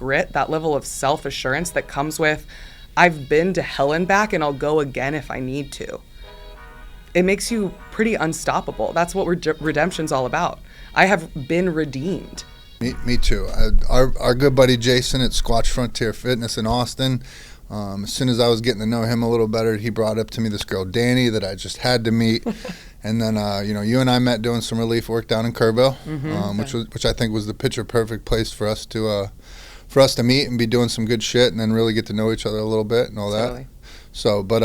grit, that level of self-assurance that comes with, I've been to hell and back and I'll go again if I need to. It makes you pretty unstoppable. That's what redemption's all about. I have been redeemed. Me too. Our good buddy Jason at Squatch Frontier Fitness in Austin, as soon as I was getting to know him a little better, he brought up to me this girl, Dani, that I just had to meet. And then, you and I met doing some relief work down in Kerrville, which I think was the picture perfect place for us to meet and be doing some good shit and then really get to know each other a little bit and all that. Totally. So, but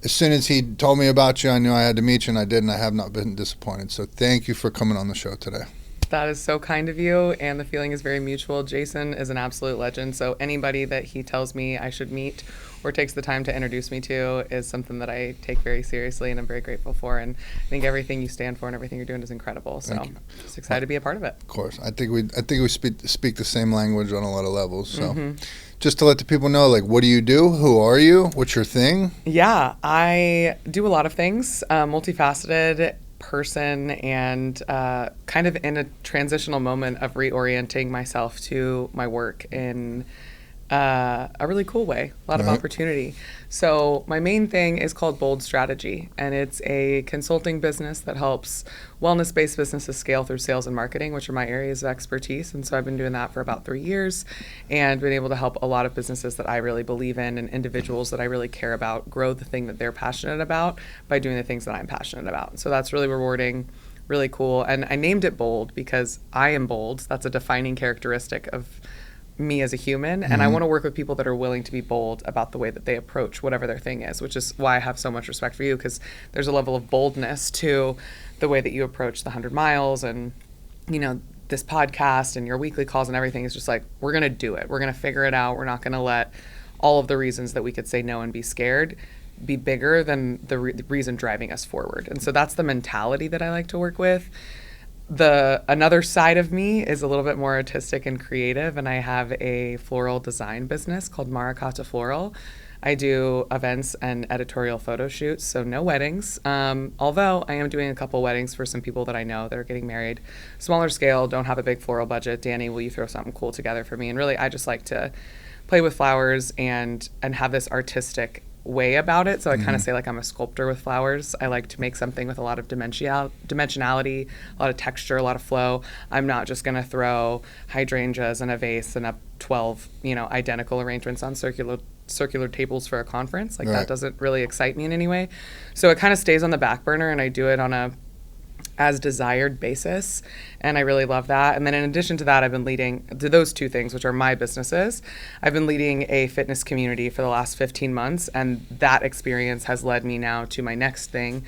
as soon as he told me about you, I knew I had to meet you, and I did, and I have not been disappointed. So thank you for coming on the show today. That is so kind of you, and the feeling is very mutual. Jason is an absolute legend, so anybody that he tells me I should meet or takes the time to introduce me to is something that I take very seriously and I'm very grateful for, and I think everything you stand for and everything you're doing is incredible, so I'm just excited to be a part of it. Of course. I think we speak the same language on a lot of levels, so just to let the people know, like, what do you do? Who are you? What's your thing? Yeah, I do a lot of things, multifaceted person, and kind of in a transitional moment of reorienting myself to my work in a really cool way, a lot of opportunity. So my main thing is called Bold Strategy, and it's a consulting business that helps wellness-based businesses scale through sales and marketing, which are my areas of expertise. And so I've been doing that for about 3 years and been able to help a lot of businesses that I really believe in and individuals that I really care about grow the thing that they're passionate about by doing the things that I'm passionate about. So that's really rewarding, really cool. And I named it Bold because I am bold. That's a defining characteristic of me as a human, and I want to work with people that are willing to be bold about the way that they approach whatever their thing is, which is why I have so much respect for you, because there's a level of boldness to the way that you approach the 100 miles and, this podcast and your weekly calls and everything is just like, we're going to do it. We're going to figure it out. We're not going to let all of the reasons that we could say no and be scared be bigger than the reason driving us forward. And so that's the mentality that I like to work with. Another side of me is a little bit more artistic and creative, and I have a floral design business called Maracata Floral. I do events and editorial photo shoots, so no weddings, although I am doing a couple weddings for some people that I know that are getting married. Smaller scale, don't have a big floral budget. Dani, will you throw something cool together for me? And really, I just like to play with flowers and have this artistic way about it. So I kind of say like I'm a sculptor with flowers. I like to make something with a lot of dimensionality, a lot of texture, a lot of flow. I'm not just going to throw hydrangeas in a vase and up 12, identical arrangements on circular tables for a conference. Like that doesn't really excite me in any way. So it kind of stays on the back burner, and I do it on a as desired basis, and I really love that. And then in addition to that, I've been leading to those two things, which are my businesses. I've been leading a fitness community for the last 15 months, and that experience has led me now to my next thing,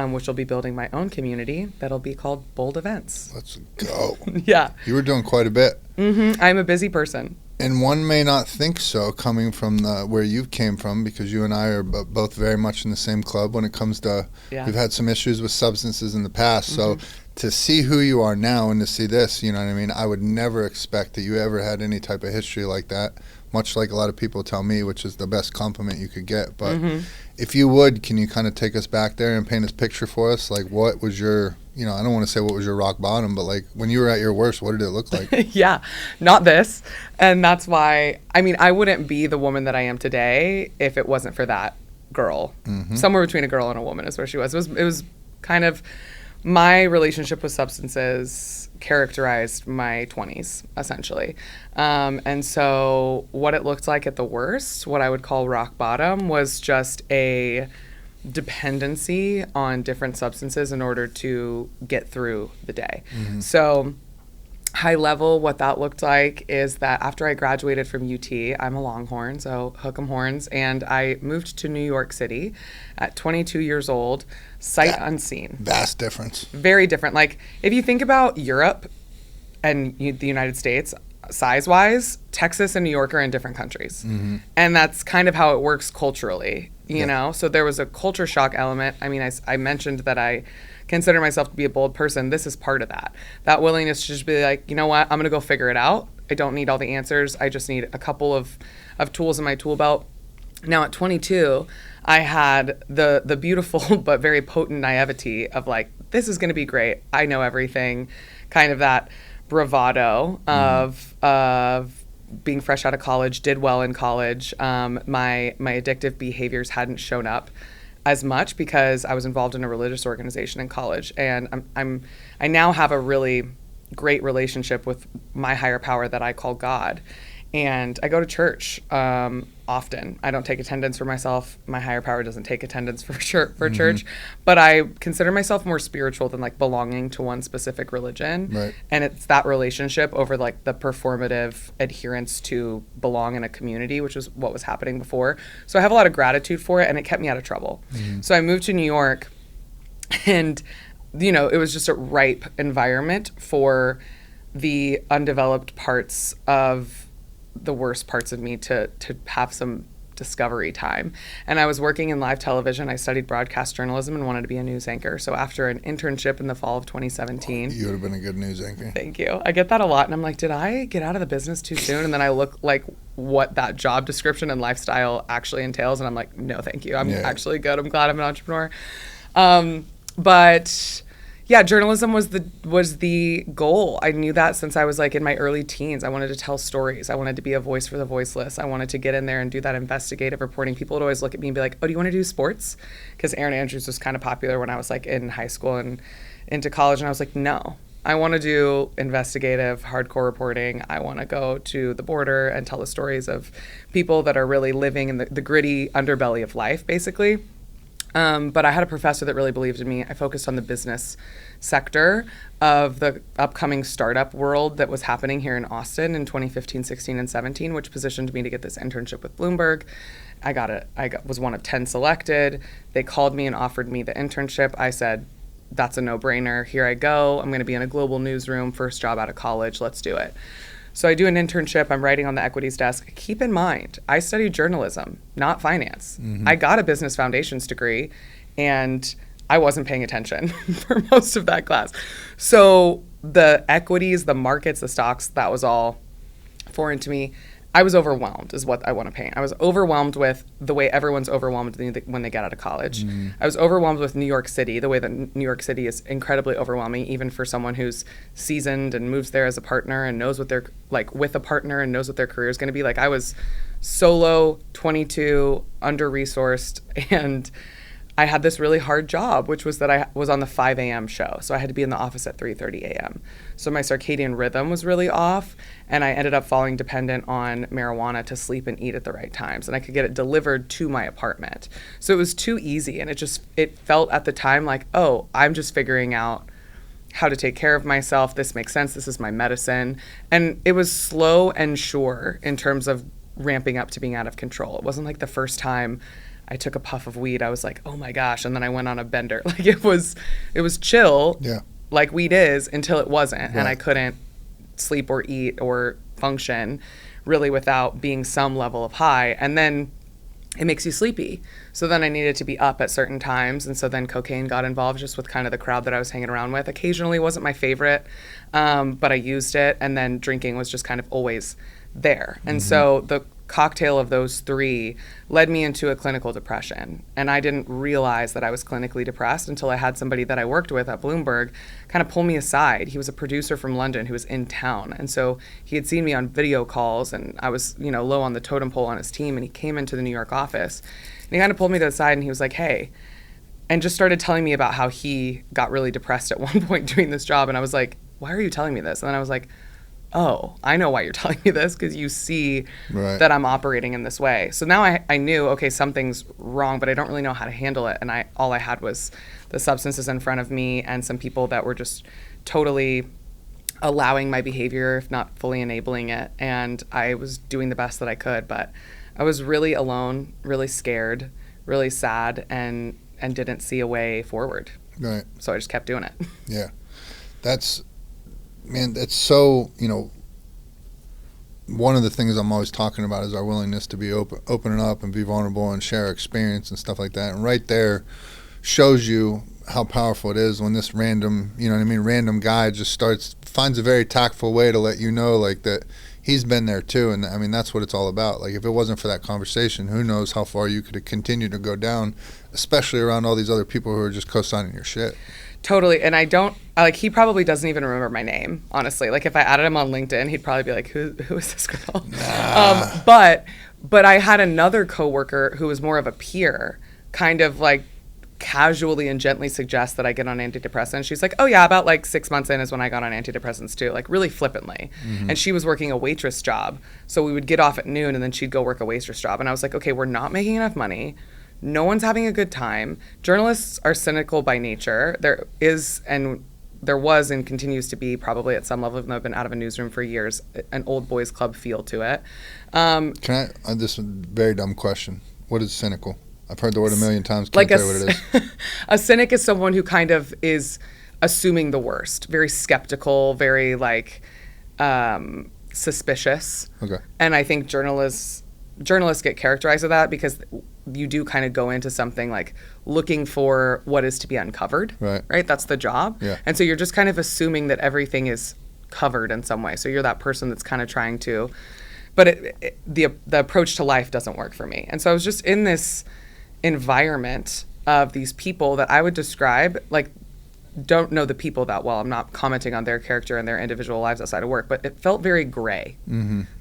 which will be building my own community that'll be called Bold Events. Let's go. Yeah. You were doing quite a bit. I'm a busy person. And one may not think so coming from where you came from, because you and I are both very much in the same club when it comes to, we've had some issues with substances in the past. So to see who you are now and to see this, you know what I mean? I would never expect that you ever had any type of history like that, much like a lot of people tell me, which is the best compliment you could get. But if you would, can you kind of take us back there and paint this picture for us? Like, what was your, I don't want to say what was your rock bottom, but like when you were at your worst, what did it look like? Yeah, not this. And that's why, I wouldn't be the woman that I am today if it wasn't for that girl. Somewhere between a girl and a woman is where she was. It was kind of, my relationship with substances characterized my 20s, essentially. And so what it looked like at the worst, what I would call rock bottom, was just a dependency on different substances in order to get through the day. So high level, what that looked like is that after I graduated from UT, I'm a Longhorn, so hook 'em horns, and I moved to New York City at 22 years old, sight unseen. Vast difference. Very different. Like, if you think about Europe and the United States, size-wise, Texas and New York are in different countries. And that's kind of how it works culturally, you know? So there was a culture shock element. I mentioned that I consider myself to be a bold person. This is part of that. That willingness to just be like, you know what, I'm going to go figure it out. I don't need all the answers. I just need a couple of tools in my tool belt. Now at 22, I had the beautiful but very potent naivety of like, this is going to be great. I know everything, kind of that bravado of being fresh out of college, did well in college. My addictive behaviors hadn't shown up as much because I was involved in a religious organization in college, and I now have a really great relationship with my higher power that I call God. And I go to church often. I don't take attendance for myself. My higher power doesn't take attendance for church. But I consider myself more spiritual than like belonging to one specific religion. Right. And it's that relationship over like the performative adherence to belong in a community, which is what was happening before. So I have a lot of gratitude for it, and it kept me out of trouble. So I moved to New York, and it was just a ripe environment for the undeveloped parts of the worst parts of me to have some discovery time. And I was working in live television. I studied broadcast journalism and wanted to be a news anchor. So after an internship in the fall of 2017. You would have been a good news anchor. Thank you. I get that a lot. And I'm like, did I get out of the business too soon? And then I look like what that job description and lifestyle actually entails. And I'm like, no, thank you. I'm actually good. I'm glad I'm an entrepreneur. But yeah, journalism was the goal. I knew that since I was like in my early teens. I wanted to tell stories. I wanted to be a voice for the voiceless. I wanted to get in there and do that investigative reporting. People would always look at me and be like, oh, do you want to do sports? Because Erin Andrews was kind of popular when I was like in high school and into college. And I was like, no, I want to do investigative, hardcore reporting. I want to go to the border and tell the stories of people that are really living in the gritty underbelly of life, basically. But I had a professor that really believed in me. I focused on the business sector of the upcoming startup world that was happening here in Austin in 2015, 16, and 17, which positioned me to get this internship with Bloomberg. I was one of 10 selected. They called me and offered me the internship. I said, that's a no-brainer. Here I go. I'm going to be in a global newsroom, first job out of college. Let's do it. So I do an internship. I'm writing on the equities desk. Keep in mind, I studied journalism, not finance. I got a business foundations degree, and I wasn't paying attention for most of that class. So the equities, the markets, the stocks, that was all foreign to me. I was overwhelmed is what I want to paint. I was overwhelmed with the way everyone's overwhelmed when they get out of college. I was overwhelmed with New York City, the way that New York City is incredibly overwhelming, even for someone who's seasoned and moves there as a partner and knows what they're like with a partner and knows what their career is going to be. Like I was solo, 22, under-resourced, and I had this really hard job, which was that I was on the 5 a.m. show. So I had to be in the office at 3:30 a.m. So my circadian rhythm was really off, and I ended up falling dependent on marijuana to sleep and eat at the right times. And I could get it delivered to my apartment. So it was too easy, and it felt at the time like, oh, I'm just figuring out how to take care of myself. This makes sense. This is my medicine. And it was slow and sure in terms of ramping up to being out of control. It wasn't like the first time I took a puff of weed, I was like, oh my gosh, and then I went on a bender. Like it was chill, like weed is, until it wasn't. Right. And I couldn't sleep or eat or function really without being some level of high. And then it makes you sleepy. So then I needed to be up at certain times. And so then cocaine got involved just with kind of the crowd that I was hanging around with. Occasionally wasn't my favorite, but I used it. And then drinking was just kind of always there. And so the cocktail of those three led me into a clinical depression. And I didn't realize that I was clinically depressed until I had somebody that I worked with at Bloomberg kind of pull me aside. He was a producer from London who was in town. And so he had seen me on video calls, and I was, low on the totem pole on his team. And he came into the New York office and he kind of pulled me to the side and he was like, hey, and just started telling me about how he got really depressed at one point doing this job. And I was like, why are you telling me this? And then I was like, oh, I know why you're telling me this, because you see that I'm operating in this way. So now I knew, okay, something's wrong, but I don't really know how to handle it. And all I had was the substances in front of me and some people that were just totally allowing my behavior, if not fully enabling it. And I was doing the best that I could, but I was really alone, really scared, really sad, and didn't see a way forward. Right. So I just kept doing it. Yeah. That's so, one of the things I'm always talking about is our willingness to be open up and be vulnerable and share experience and stuff like that. And right there shows you how powerful it is when this random guy just finds a very tactful way to let you know, like, that he's been there too. And I mean, that's what it's all about. Like, if it wasn't for that conversation, who knows how far you could have continued to go down, especially around all these other people who are just co-signing your shit. Totally. And he probably doesn't even remember my name, honestly. Like, if I added him on LinkedIn, he'd probably be like, who is this girl? Nah. But I had another coworker who was more of a peer, kind of like casually and gently suggest that I get on antidepressants. She's like, oh yeah, about like 6 months in is when I got on antidepressants too, like really flippantly. And she was working a waitress job. So we would get off at noon and then she'd go work a waitress job. And I was like, okay, we're not making enough money. No one's having a good time. Journalists are cynical by nature. There was and continues to be, probably at some level, even though I've been out of a newsroom for years, an old boys club feel to it. Can I, this is a very dumb question. What is cynical? I've heard the word a million times. Can't tell you what it is. A cynic is someone who kind of is assuming the worst, very skeptical, very like suspicious. Okay. And I think journalists get characterized as that because you do kind of go into something like looking for what is to be uncovered. Right? That's the job. Yeah. And so you're just kind of assuming that everything is covered in some way. So you're that person that's kind of trying to, but the approach to life doesn't work for me. And so I was just in this environment of these people that I would describe, like, don't know the people that well. I'm not commenting on their character and their individual lives outside of work, but it felt very gray.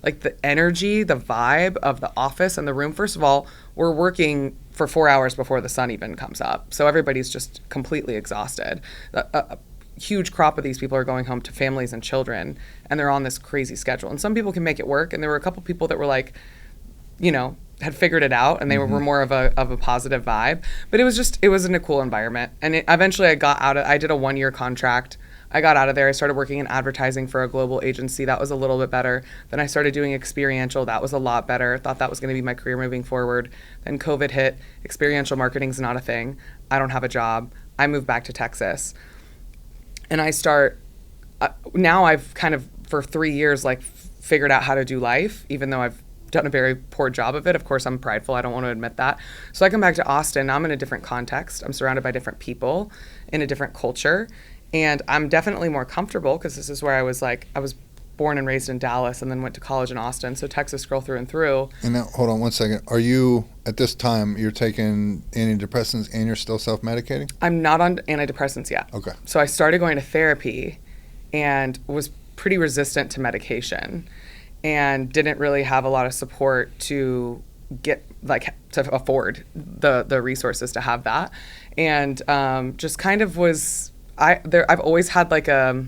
Like the energy, the vibe of the office and the room. First of all, we're working for 4 hours before the sun even comes up. So everybody's just completely exhausted. A huge crop of these people are going home to families and children, and they're on this crazy schedule. And some people can make it work. And there were a couple people that were like, had figured it out, and they were more of a positive vibe. But it wasn't a cool environment. And eventually I did a 1-year contract. I got out of there. I started working in advertising for a global agency. That was a little bit better. Then I started doing experiential. That was a lot better. Thought that was going to be my career moving forward. Then COVID hit. Experiential marketing's not a thing. I don't have a job. I moved back to Texas. And I now I've kind of, for 3 years, like figured out how to do life, even though I've done a very poor job of it. Of course, I'm prideful. I don't want to admit that. So I come back to Austin. Now I'm in a different context. I'm surrounded by different people in a different culture. And I'm definitely more comfortable because this is where I was born and raised in Dallas and then went to college in Austin. So Texas girl through and through. And now, hold on one second. Are you, at this time, you're taking antidepressants and you're still self-medicating? I'm not on antidepressants yet. Okay. So I started going to therapy and was pretty resistant to medication, and didn't really have a lot of support to get, like, to afford the resources to have that. And just kind of I've always had like a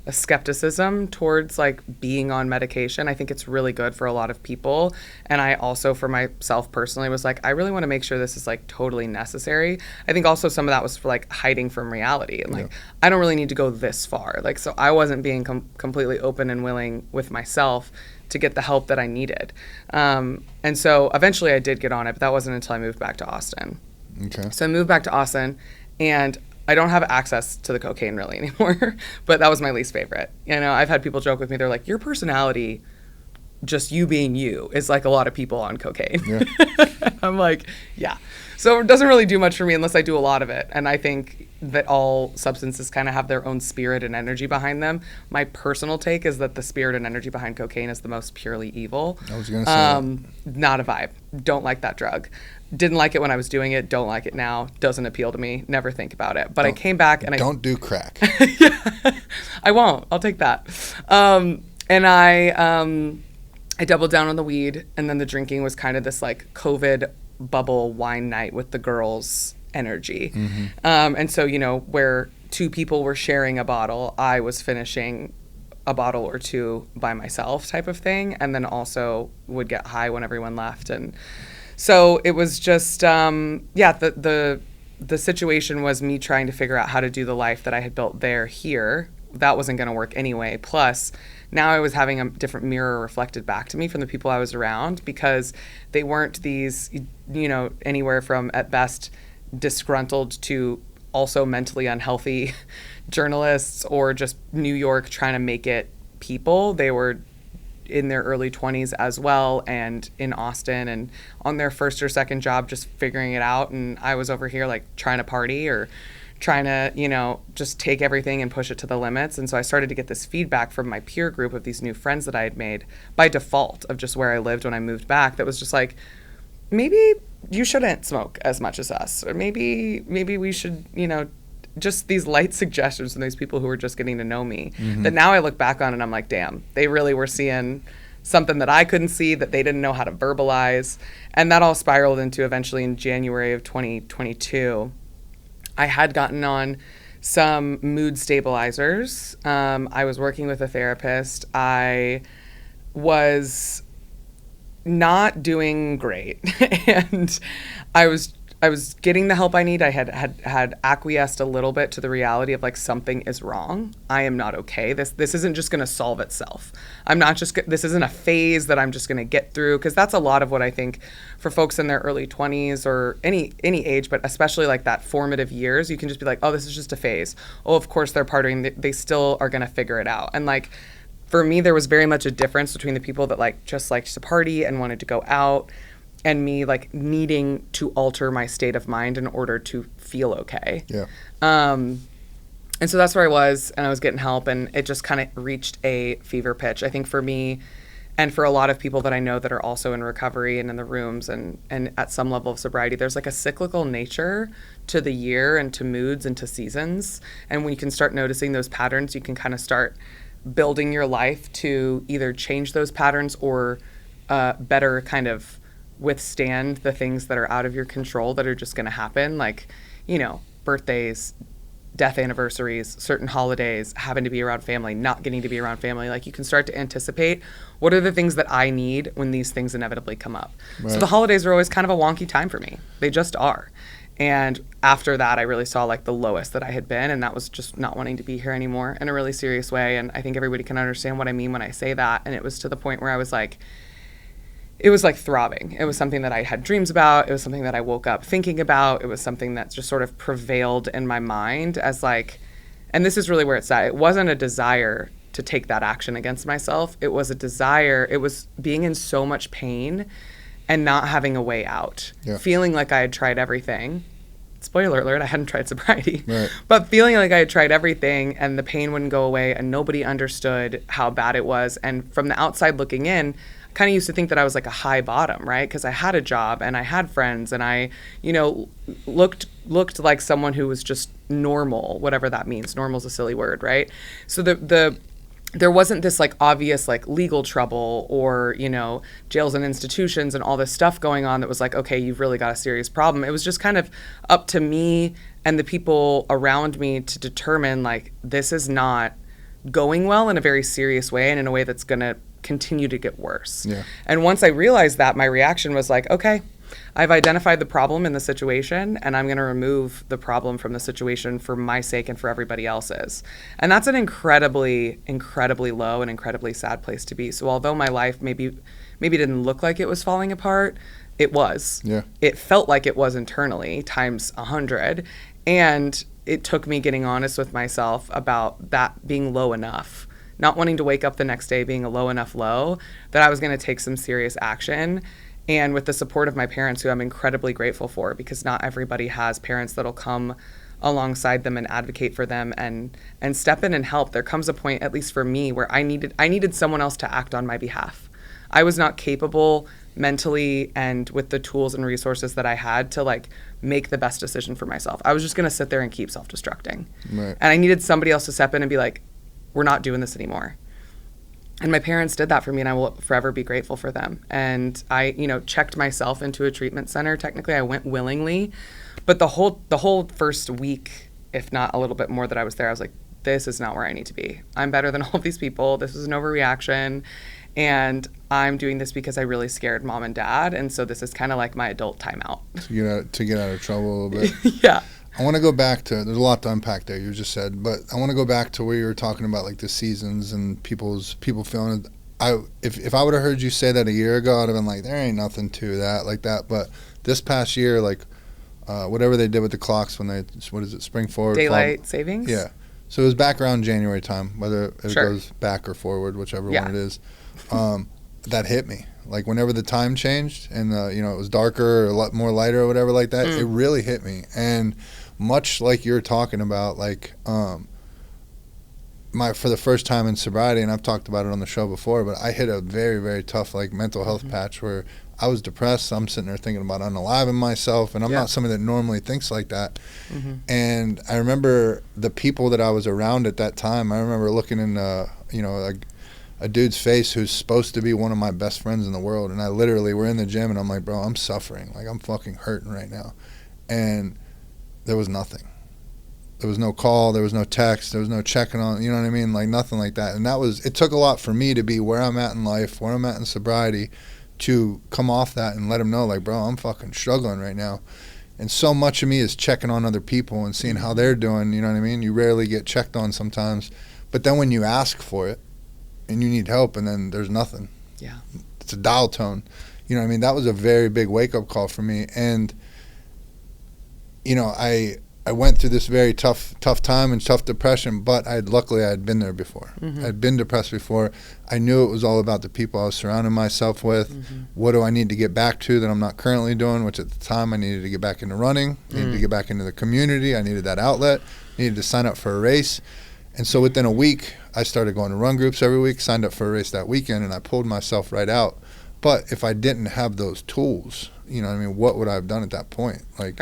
skepticism towards like being on medication. I think it's really good for a lot of people. And I also, for myself personally, was like, I really want to make sure this is like totally necessary. I think also some of that was for like hiding from reality and like, I don't really need to go this far. Like, so I wasn't being completely open and willing with myself to get the help that I needed. And so eventually I did get on it, but that wasn't until I moved back to Austin. Okay. So I moved back to Austin, and I don't have access to the cocaine really anymore, but that was my least favorite. I've had people joke with me. They're like, your personality, just you being you, is like a lot of people on cocaine. Yeah. I'm like, yeah. So it doesn't really do much for me unless I do a lot of it. And I think that all substances kind of have their own spirit and energy behind them. My personal take is that the spirit and energy behind cocaine is the most purely evil. I was going to say that. Not a vibe. Don't like that drug. Didn't like it when I was doing it. Don't like it now. Doesn't appeal to me. Never think about it. But I came back and don't do crack. Yeah, I won't. I'll take that. And I doubled down on the weed, and then the drinking was kind of this like COVID bubble wine night with the girls energy. And so, where two people were sharing a bottle, I was finishing a bottle or two by myself type of thing, and then also would get high when everyone left. And so it was just, the situation was me trying to figure out how to do the life that I had built here. That wasn't going to work anyway. Plus, now I was having a different mirror reflected back to me from the people I was around, because they weren't these, anywhere from, at best, disgruntled to also mentally unhealthy journalists or just New York trying to make it people. They were in their early 20s as well, and in Austin and on their first or second job just figuring it out, and I was over here like trying to party or trying to, just take everything and push it to the limits. And so I started to get this feedback from my peer group of these new friends that I had made by default of just where I lived when I moved back, that was just like, maybe you shouldn't smoke as much as us, or maybe we should, just these light suggestions from these people who were just getting to know me, that now I look back on and I'm like, damn, they really were seeing something that I couldn't see, that they didn't know how to verbalize. And that all spiraled into eventually in January of 2022, I had gotten on some mood stabilizers. I was working with a therapist. I was not doing great. And I was getting the help I need. I had acquiesced a little bit to the reality of like, something is wrong. I am not okay. This isn't just going to solve itself. This isn't a phase that I'm just going to get through, because that's a lot of what I think for folks in their early 20s or any age, but especially like that formative years, you can just be like, oh, this is just a phase. Oh, of course they're partying. They still are going to figure it out. And like, for me, there was very much a difference between the people that like just liked to party and wanted to go out, and me like needing to alter my state of mind in order to feel okay. Yeah. And so that's where I was, and I was getting help, and it just kind of reached a fever pitch. I think for me, and for a lot of people that I know that are also in recovery and in the rooms and at some level of sobriety, there's like a cyclical nature to the year and to moods and to seasons. And when you can start noticing those patterns, you can kind of start building your life to either change those patterns or better kind of withstand the things that are out of your control that are just going to happen, like, birthdays, death anniversaries, certain holidays, having to be around family, not getting to be around family. Like, you can start to anticipate, what are the things that I need when these things inevitably come up? Right. So the holidays are always kind of a wonky time for me. They just are. And after that, I really saw like the lowest that I had been, and that was just not wanting to be here anymore in a really serious way. And I think everybody can understand what I mean when I say that. And it was to the point where I was like, it was like throbbing. It was something that I had dreams about. It was something that I woke up thinking about. It was something that just sort of prevailed in my mind as like, and this is really where it's at. It wasn't a desire to take that action against myself. It was a desire. It was being in so much pain and not having a way out. Yeah. Feeling like I had tried everything. Spoiler alert, I hadn't tried sobriety. Right. But feeling like I had tried everything and the pain wouldn't go away and nobody understood how bad it was. And from the outside looking in, kind of used to think that I was like a high bottom, right? Because I had a job and I had friends and I, looked like someone who was just normal, whatever that means. Normal's a silly word, right? So there wasn't this like obvious like legal trouble or, jails and institutions and all this stuff going on that was like, okay, you've really got a serious problem. It was just kind of up to me and the people around me to determine like, this is not going well in a very serious way and in a way that's going to continue to get worse. Yeah. And once I realized that, my reaction was like, okay, I've identified the problem in the situation and I'm going to remove the problem from the situation for my sake and for everybody else's. And that's an incredibly, incredibly low and incredibly sad place to be. So although my life maybe didn't look like it was falling apart, it was. Yeah. It felt like it was internally times 100. And it took me getting honest with myself about that being low enough. Not wanting to wake up the next day being a low enough low that I was going to take some serious action. And with the support of my parents, who I'm incredibly grateful for, because not everybody has parents that'll come alongside them and advocate for them and step in and help. There comes a point, at least for me, where I needed someone else to act on my behalf. I was not capable mentally and with the tools and resources that I had to like make the best decision for myself. I was just going to sit there and keep self-destructing. Right. And I needed somebody else to step in and be like, we're not doing this anymore. And my parents did that for me, and I will forever be grateful for them. And I, checked myself into a treatment center. Technically, I went willingly, but the whole first week, if not a little bit more that I was there, I was like, this is not where I need to be. I'm better than all of these people. This is an overreaction. And I'm doing this because I really scared mom and dad. And so this is kind of like my adult timeout. To get out of trouble a little bit. Yeah. I want to go back to, there's a lot to unpack there, you just said, but I want to go back to where you were talking about like the seasons and people feeling it. If I would have heard you say that a year ago, I'd have been like, there ain't nothing to that like that. But this past year, like whatever they did with the clocks when what is it, spring forward? Daylight savings? Yeah. So it was back around January time, whether it Sure. goes back or forward, whichever Yeah. one it is. That hit me. Like whenever the time changed and it was darker or a lot more lighter or whatever like that, it really hit me. And much like you're talking about, like for the first time in sobriety, and I've talked about it on the show before, but I hit a very, very tough like mental health patch where I was depressed. I'm sitting there thinking about unaliving myself, and I'm not somebody that normally thinks like that. And I remember the people that I was around at that time. I remember looking in, a dude's face who's supposed to be one of my best friends in the world, and I literally, we're in the gym, and I'm like, bro, I'm suffering. Like, I'm fucking hurting right now. And there was nothing. There was no call, there was no text, there was no checking on, you know what I mean? Like, nothing like that. And it took a lot for me to be where I'm at in life, where I'm at in sobriety, to come off that and let them know, like, bro, I'm fucking struggling right now. And so much of me is checking on other people and seeing how they're doing, you know what I mean? You rarely get checked on sometimes. But then when you ask for it and you need help, and then there's nothing. Yeah. It's a dial tone. You know what I mean? That was a very big wake-up call for me. And, you know, I went through this very tough time and tough depression, but luckily I had been there before. I'd been depressed before. I knew it was all about the people I was surrounding myself with. What do I need to get back to that I'm not currently doing, which at the time I needed to get back into running, needed to get back into the community, I needed that outlet, needed to sign up for a race. And so within a week, I started going to run groups every week, signed up for a race that weekend, and I pulled myself right out. But if I didn't have those tools, you know what I mean, what would I have done at that point? Like,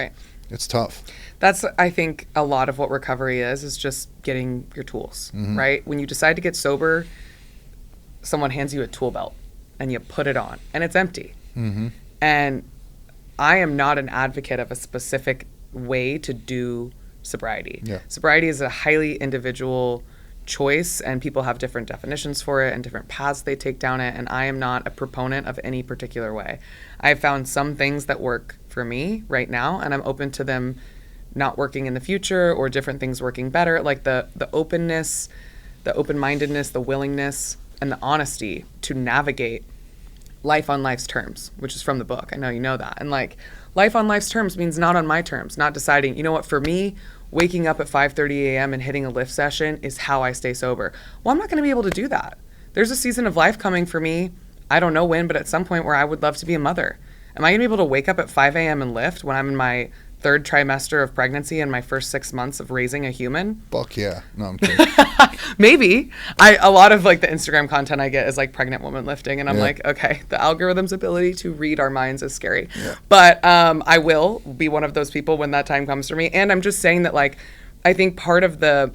it's tough. That's, I think, a lot of what recovery is just getting your tools, right? When you decide to get sober, someone hands you a tool belt and you put it on and it's empty. And I am not an advocate of a specific way to do sobriety. Sobriety is a highly individual choice, and people have different definitions for it and different paths they take down it, and I am not a proponent of any particular way. I've found some things that work for me right now, and I'm open to them not working in the future or different things working better, like the openness, the open-mindedness, the willingness, and the honesty to navigate life on life's terms, which is from the book. I know you know that. And like, life on life's terms means not on my terms, not deciding, you know what, for me, waking up at 5:30 a.m. and hitting a lift session is how I stay sober. Well, I'm not going to be able to do that. There's a season of life coming for me, I don't know when, but at some point where I would love to be a mother. Am I going to be able to wake up at 5 a.m. and lift when I'm in my third trimester of pregnancy and my first 6 months of raising a human? Fuck yeah. No, I'm kidding. Maybe. A lot of like the Instagram content I get is like pregnant woman lifting, and I'm like, okay, the algorithm's ability to read our minds is scary. But I will be one of those people when that time comes for me. And I'm just saying that, like, I think part of the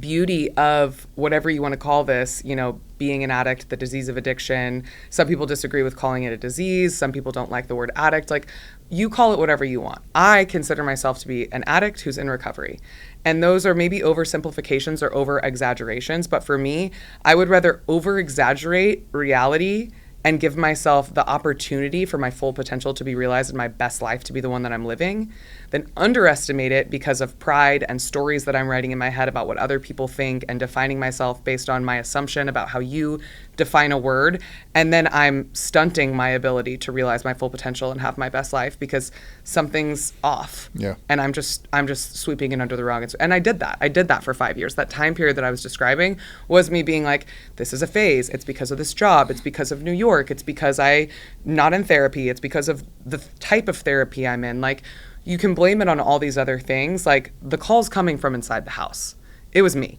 beauty of whatever you want to call this, you know, being an addict, the disease of addiction. Some people disagree with calling it a disease. Some people don't like the word addict. Like, you call it whatever you want. I consider myself to be an addict who's in recovery. And those are maybe oversimplifications or over exaggerations. But for me, I would rather over exaggerate reality and give myself the opportunity for my full potential to be realized in my best life, to be the one that I'm living, than underestimate it because of pride and stories that I'm writing in my head about what other people think and defining myself based on my assumption about how you define a word. And then I'm stunting my ability to realize my full potential and have my best life because something's off. And I'm just sweeping it under the rug. And I did that for 5 years. That time period that I was describing was me being like, this is a phase. It's because of this job. It's because of New York. It's because I'm not in therapy. It's because of the type of therapy I'm in. Like, you can blame it on all these other things. Like, the call's coming from inside the house. It was me.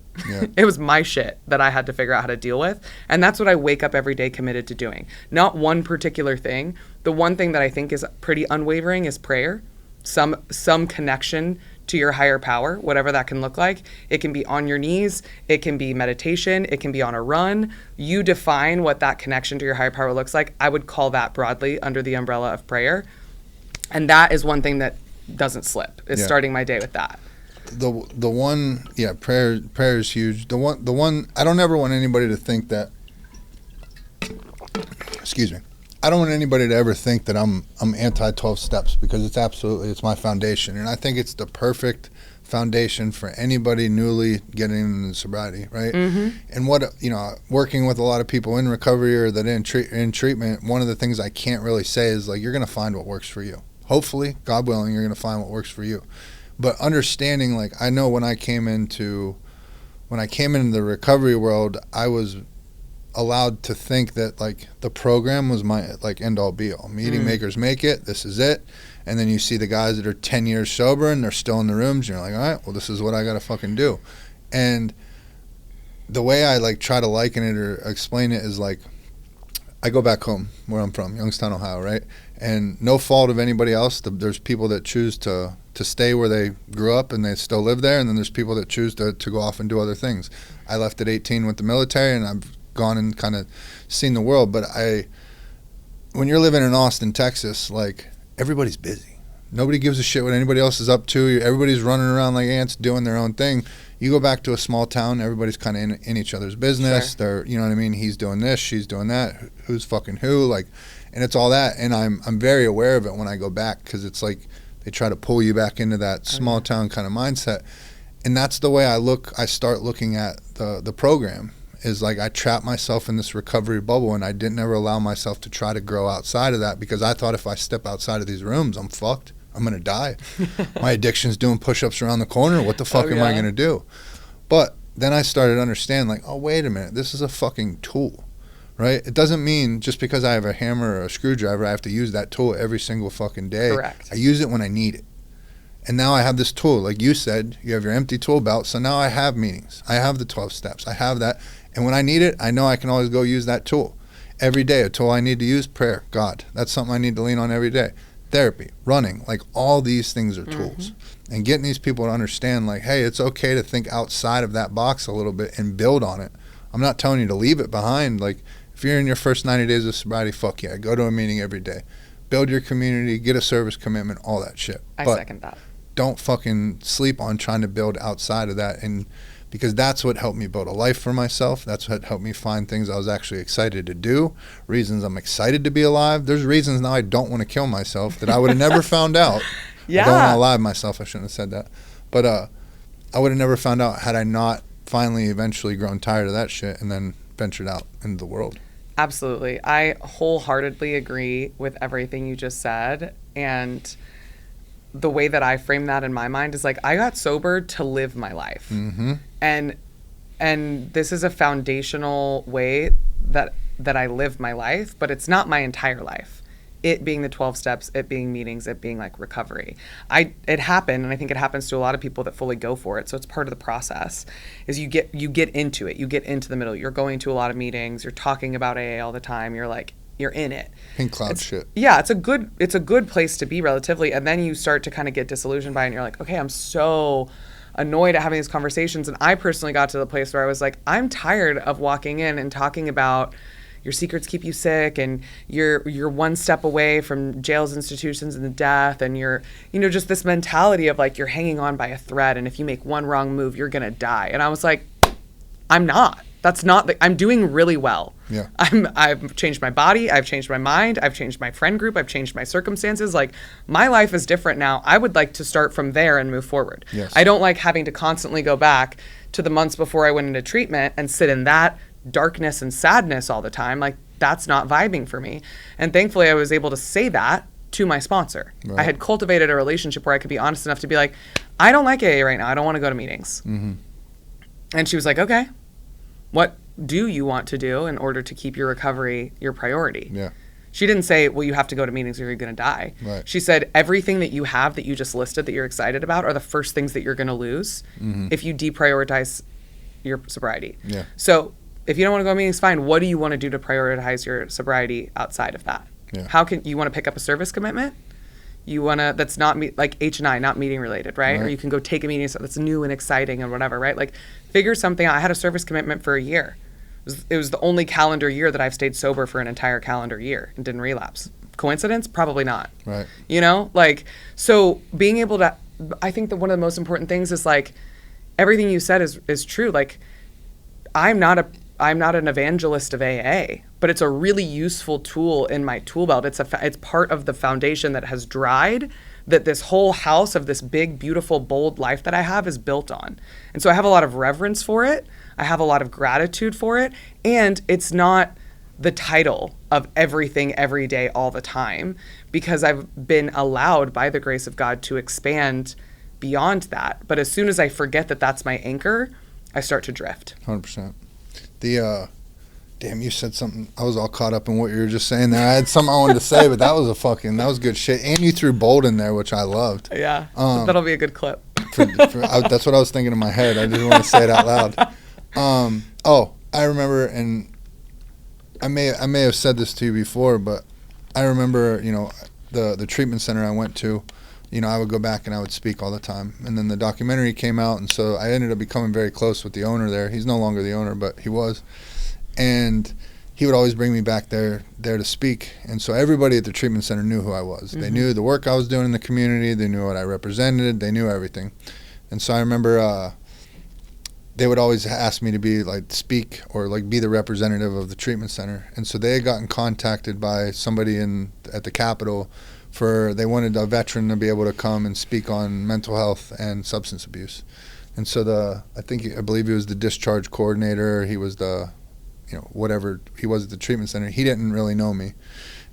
It was my shit that I had to figure out how to deal with. And that's what I wake up every day committed to doing. Not one particular thing. The one thing that I think is pretty unwavering is prayer. Some connection to your higher power, whatever that can look like. It can be on your knees. It can be meditation. It can be on a run. You define what that connection to your higher power looks like. I would call that broadly under the umbrella of prayer. And that is one thing that doesn't slip, is starting my day with that. The one, prayer is huge. The one, I don't ever want anybody to think that, excuse me, I don't want anybody to ever think that I'm anti 12 steps, because it's my foundation. And I think it's the perfect foundation for anybody newly getting into sobriety, right? And what, you know, working with a lot of people in recovery or that in treatment, one of the things I can't really say is, like, you're going to find what works for you. Hopefully, God willing, you're going to find what works for you. But understanding, like, I know when I came into the recovery world, I was allowed to think that like the program was my like end all be all. Meeting makers make it. This is it. And then you see the guys that are 10 years sober and they're still in the rooms. And you're like, all right, well, this is what I got to fucking do. And the way I like try to liken it or explain it is like, I go back home where I'm from, Youngstown, Ohio, right? And no fault of anybody else. There's people that choose to stay where they grew up and they still live there. And then there's people that choose to go off and do other things. I left at 18 with the military and I've gone and kind of seen the world. But when you're living in Austin, Texas, like everybody's busy. Nobody gives a shit what anybody else is up to. Everybody's running around like ants doing their own thing. You go back to a small town, everybody's kind of in each other's business. Sure. They're, you know what I mean? He's doing this, she's doing that. Who's fucking who? Like, and it's all that. And I'm very aware of it when I go back because it's like they try to pull you back into that small town kind of mindset. And that's the way I start looking at the program is like I trapped myself in this recovery bubble and I didn't ever allow myself to try to grow outside of that because I thought if I step outside of these rooms, I'm fucked. I'm going to die. My addiction's doing push-ups around the corner. What the fuck am I going to do? But then I started to understand like, oh, wait a minute. This is a fucking tool, right? It doesn't mean just because I have a hammer or a screwdriver, I have to use that tool every single fucking day. Correct. I use it when I need it. And now I have this tool. Like you said, you have your empty tool belt. So now I have meetings. I have the 12 steps. I have that. And when I need it, I know I can always go use that tool. Every day, a tool I need to use, prayer, God. That's something I need to lean on every day. Therapy, running, like all these things are tools. And getting these people to understand like, hey, it's okay to think outside of that box a little bit and build on it. I'm not telling you to leave it behind. Like if you're in your first 90 days of sobriety, fuck yeah, go to a meeting every day. Build your community, get a service commitment, all that shit. I second that. Don't fucking sleep on trying to build outside of that. And because that's what helped me build a life for myself. That's what helped me find things I was actually excited to do, reasons I'm excited to be alive. There's reasons now I don't want to kill myself that I would have never found out. Yeah. I don't want to alive myself. I shouldn't have said that. But I would have never found out had I not finally eventually grown tired of that shit and then ventured out into the world. Absolutely. I wholeheartedly agree with everything you just said. And the way that I frame that in my mind is like I got sober to live my life. And this is a foundational way that I live my life, but it's not my entire life. It being the 12 steps, it being meetings, it being like recovery. It happened, and I think it happens to a lot of people that fully go for it. So it's part of the process is you get into it. You get into the middle. You're going to a lot of meetings. You're talking about AA all the time. You're in it. Pink cloud shit. Yeah, it's a good place to be relatively. And then you start to kind of get disillusioned by it and you're like, okay, I'm so annoyed at having these conversations. And I personally got to the place where I was like, I'm tired of walking in and talking about your secrets keep you sick and you're one step away from jails, institutions, and the death. And you're, just this mentality of like, you're hanging on by a thread. And if you make one wrong move, you're going to die. And I was like, I'm not. That's not I'm doing really well. Yeah. I've changed my body. I've changed my mind. I've changed my friend group. I've changed my circumstances. Like my life is different now. I would like to start from there and move forward. Yes. I don't like having to constantly go back to the months before I went into treatment and sit in that darkness and sadness all the time. Like that's not vibing for me. And thankfully I was able to say that to my sponsor. Right. I had cultivated a relationship where I could be honest enough to be like, I don't like AA right now. I don't want to go to meetings. And she was like, okay. What do you want to do in order to keep your recovery your priority? Yeah. She didn't say, well, you have to go to meetings or you're going to die. Right. She said, everything that you have that you just listed that you're excited about are the first things that you're going to lose if you deprioritize your sobriety. Yeah. So if you don't want to go to meetings, fine. What do you want to do to prioritize your sobriety outside of that? Yeah. How can you want to pick up a service commitment? You want to, that's not like H&I, not meeting related, right? Or you can go take a meeting that's new and exciting and whatever, right? Like figure something out. I had a service commitment for a year. It was the only calendar year that I've stayed sober for an entire calendar year and didn't relapse. Coincidence? Probably not. Right. Like, so being able to, I think that one of the most important things is like, everything you said is true. Like, I'm not an evangelist of AA, but it's a really useful tool in my tool belt. It's part of the foundation that has dried, that this whole house of this big, beautiful, bold life that I have is built on. And so I have a lot of reverence for it. I have a lot of gratitude for it. And it's not the title of everything every day all the time, because I've been allowed by the grace of God to expand beyond that. But as soon as I forget that that's my anchor, I start to drift. 100%. Damn, you said something. I was all caught up in what you were just saying there. I had something I wanted to say, but that was good shit. And you threw bold in there, which I loved. Yeah, that'll be a good clip. That's what I was thinking in my head. I didn't want to say it out loud. I remember, and I may have said this to you before, but I remember, the treatment center I went to, I would go back and I would speak all the time. And then the documentary came out, and so I ended up becoming very close with the owner there. He's no longer the owner, but he was. And he would always bring me back there to speak. And so everybody at the treatment center knew who I was. Mm-hmm. They knew the work I was doing in the community. They knew what I represented. They knew everything. And so I remember they would always ask me to be speak or be the representative of the treatment center. And so they had gotten contacted by somebody at the Capitol they wanted a veteran to be able to come and speak on mental health and substance abuse. And so I believe he was the discharge coordinator. He was whatever he was at the treatment center. He didn't really know me.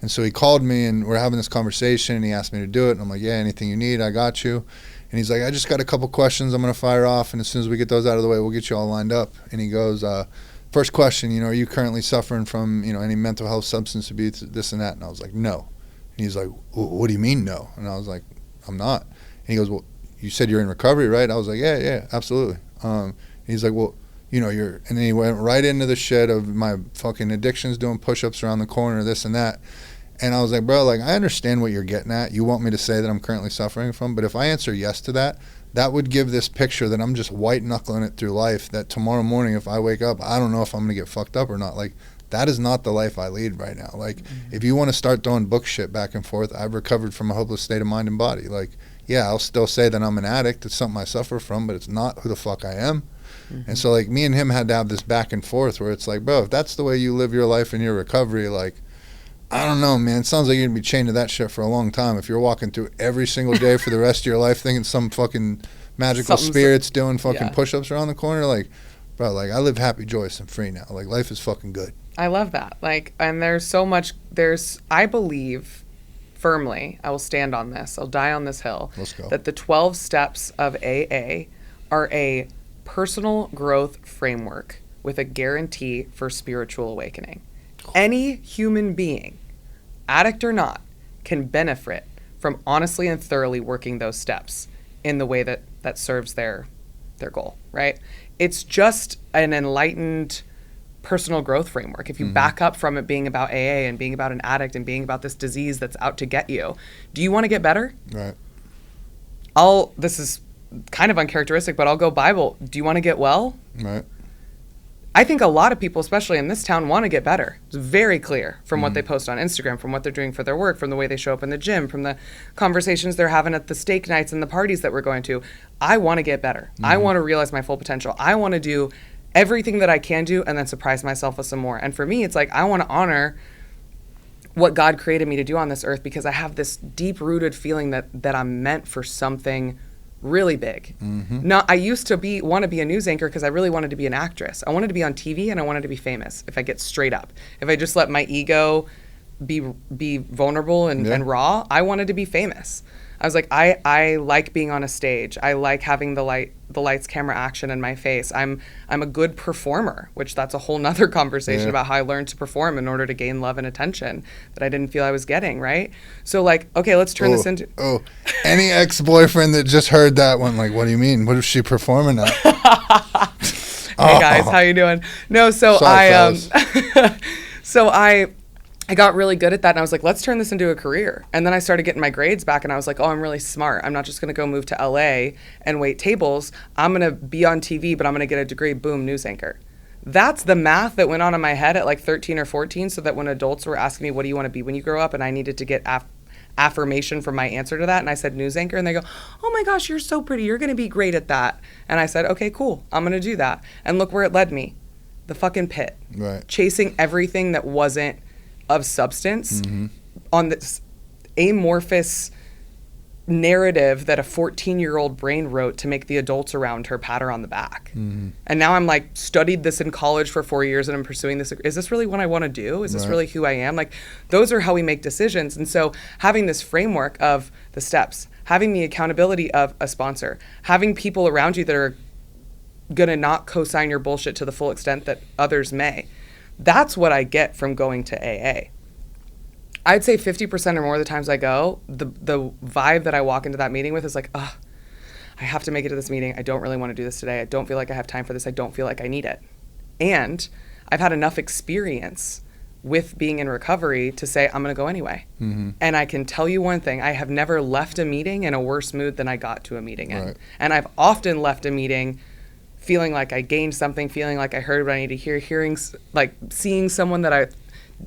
And so he called me and we're having this conversation and he asked me to do it. And I'm like, yeah, anything you need, I got you. And he's like, I just got a couple questions I'm going to fire off. And as soon as we get those out of the way, we'll get you all lined up. And he goes, first question, are you currently suffering from, any mental health, substance abuse, this and that? And I was like, no. And he's like, what do you mean no? And I was like, I'm not. And he goes, well, you said you're in recovery, right? I was like, yeah, absolutely. He's like, well, and then he went right into the shit of my fucking addictions, doing push-ups around the corner, this and that. And I was like, bro, I understand what you're getting at. You want me to say that I'm currently suffering from, but if I answer yes to that, that would give this picture that I'm just white-knuckling it through life, that tomorrow morning if I wake up, I don't know if I'm going to get fucked up or not. That is not the life I lead right now. If you want to start throwing book shit back and forth, I've recovered from a hopeless state of mind and body. Yeah, I'll still say that I'm an addict. It's something I suffer from, but it's not who the fuck I am. Mm-hmm. And so me and him had to have this back and forth where it's bro, if that's the way you live your life in your recovery, I don't know, man. It sounds like you're going to be chained to that shit for a long time. If you're walking through every single day for the rest of your life thinking some fucking magical spirit's doing fucking push-ups around the corner, bro, I live happy, joyous, and free now. Life is fucking good. I love that. And there's so much, I believe firmly, I will stand on this, I'll die on this hill. Let's go. That the 12 steps of AA are a personal growth framework with a guarantee for spiritual awakening. Any human being, addict or not, can benefit from honestly and thoroughly working those steps in the way that serves their goal, right? It's just an enlightened personal growth framework. If you back up from it being about AA and being about an addict and being about this disease that's out to get you, do you want to get better? Right. This is kind of uncharacteristic, but I'll go Bible. Do you want to get well? Right. I think a lot of people, especially in this town, want to get better. It's very clear from what they post on Instagram, from what they're doing for their work, from the way they show up in the gym, from the conversations they're having at the steak nights and the parties that we're going to. I want to get better. I want to realize my full potential. I want to do everything that I can do and then surprise myself with some more. And for me, it's I want to honor what God created me to do on this earth because I have this deep-rooted feeling that I'm meant for something really big. I used to want to be a news anchor because I really wanted to be an actress. I wanted to be on TV and I wanted to be famous. If I get straight up, if I just let my ego be vulnerable and raw, I wanted to be famous. I was I like being on a stage. I like having the lights, camera, action in my face. I'm a good performer, which that's a whole nother conversation about how I learned to perform in order to gain love and attention that I didn't feel I was getting, right? So okay, let's turn this into... any ex-boyfriend that just heard that one, what do you mean? What is she performing at? Hey guys, how you doing? No, so I got really good at that and I was let's turn this into a career. And then I started getting my grades back and I was I'm really smart. I'm not just going to go move to LA and wait tables. I'm going to be on TV, but I'm going to get a degree, boom, news anchor. That's the math that went on in my head at 13 or 14 so that when adults were asking me, what do you want to be when you grow up? And I needed to get affirmation from my answer to that. And I said news anchor and they go, oh my gosh, you're so pretty. You're going to be great at that. And I said, okay, cool. I'm going to do that. And look where it led me. The fucking pit. Right. Chasing everything that wasn't of substance on this amorphous narrative that a 14-year-old brain wrote to make the adults around her pat her on the back. And now I'm studied this in college for 4 years and I'm pursuing this. Is this really what I want to do? Is this really who I am? Those are how we make decisions. And so having this framework of the steps, having the accountability of a sponsor, having people around you that are going to not co-sign your bullshit to the full extent that others may, That's what I get from going to AA. I'd say 50% or more of the times I go, the vibe that I walk into that meeting with is like, ugh, I have to make it to this meeting. I don't really want to do this today. I don't feel like I have time for this. I don't feel like I need it. And I've had enough experience with being in recovery to say, I'm going to go anyway. Mm-hmm. And I can tell you one thing, I have never left a meeting in a worse mood than I got to a meeting in. Right. And I've often left a meeting feeling like I gained something, feeling like I heard what I need to hear, seeing someone that I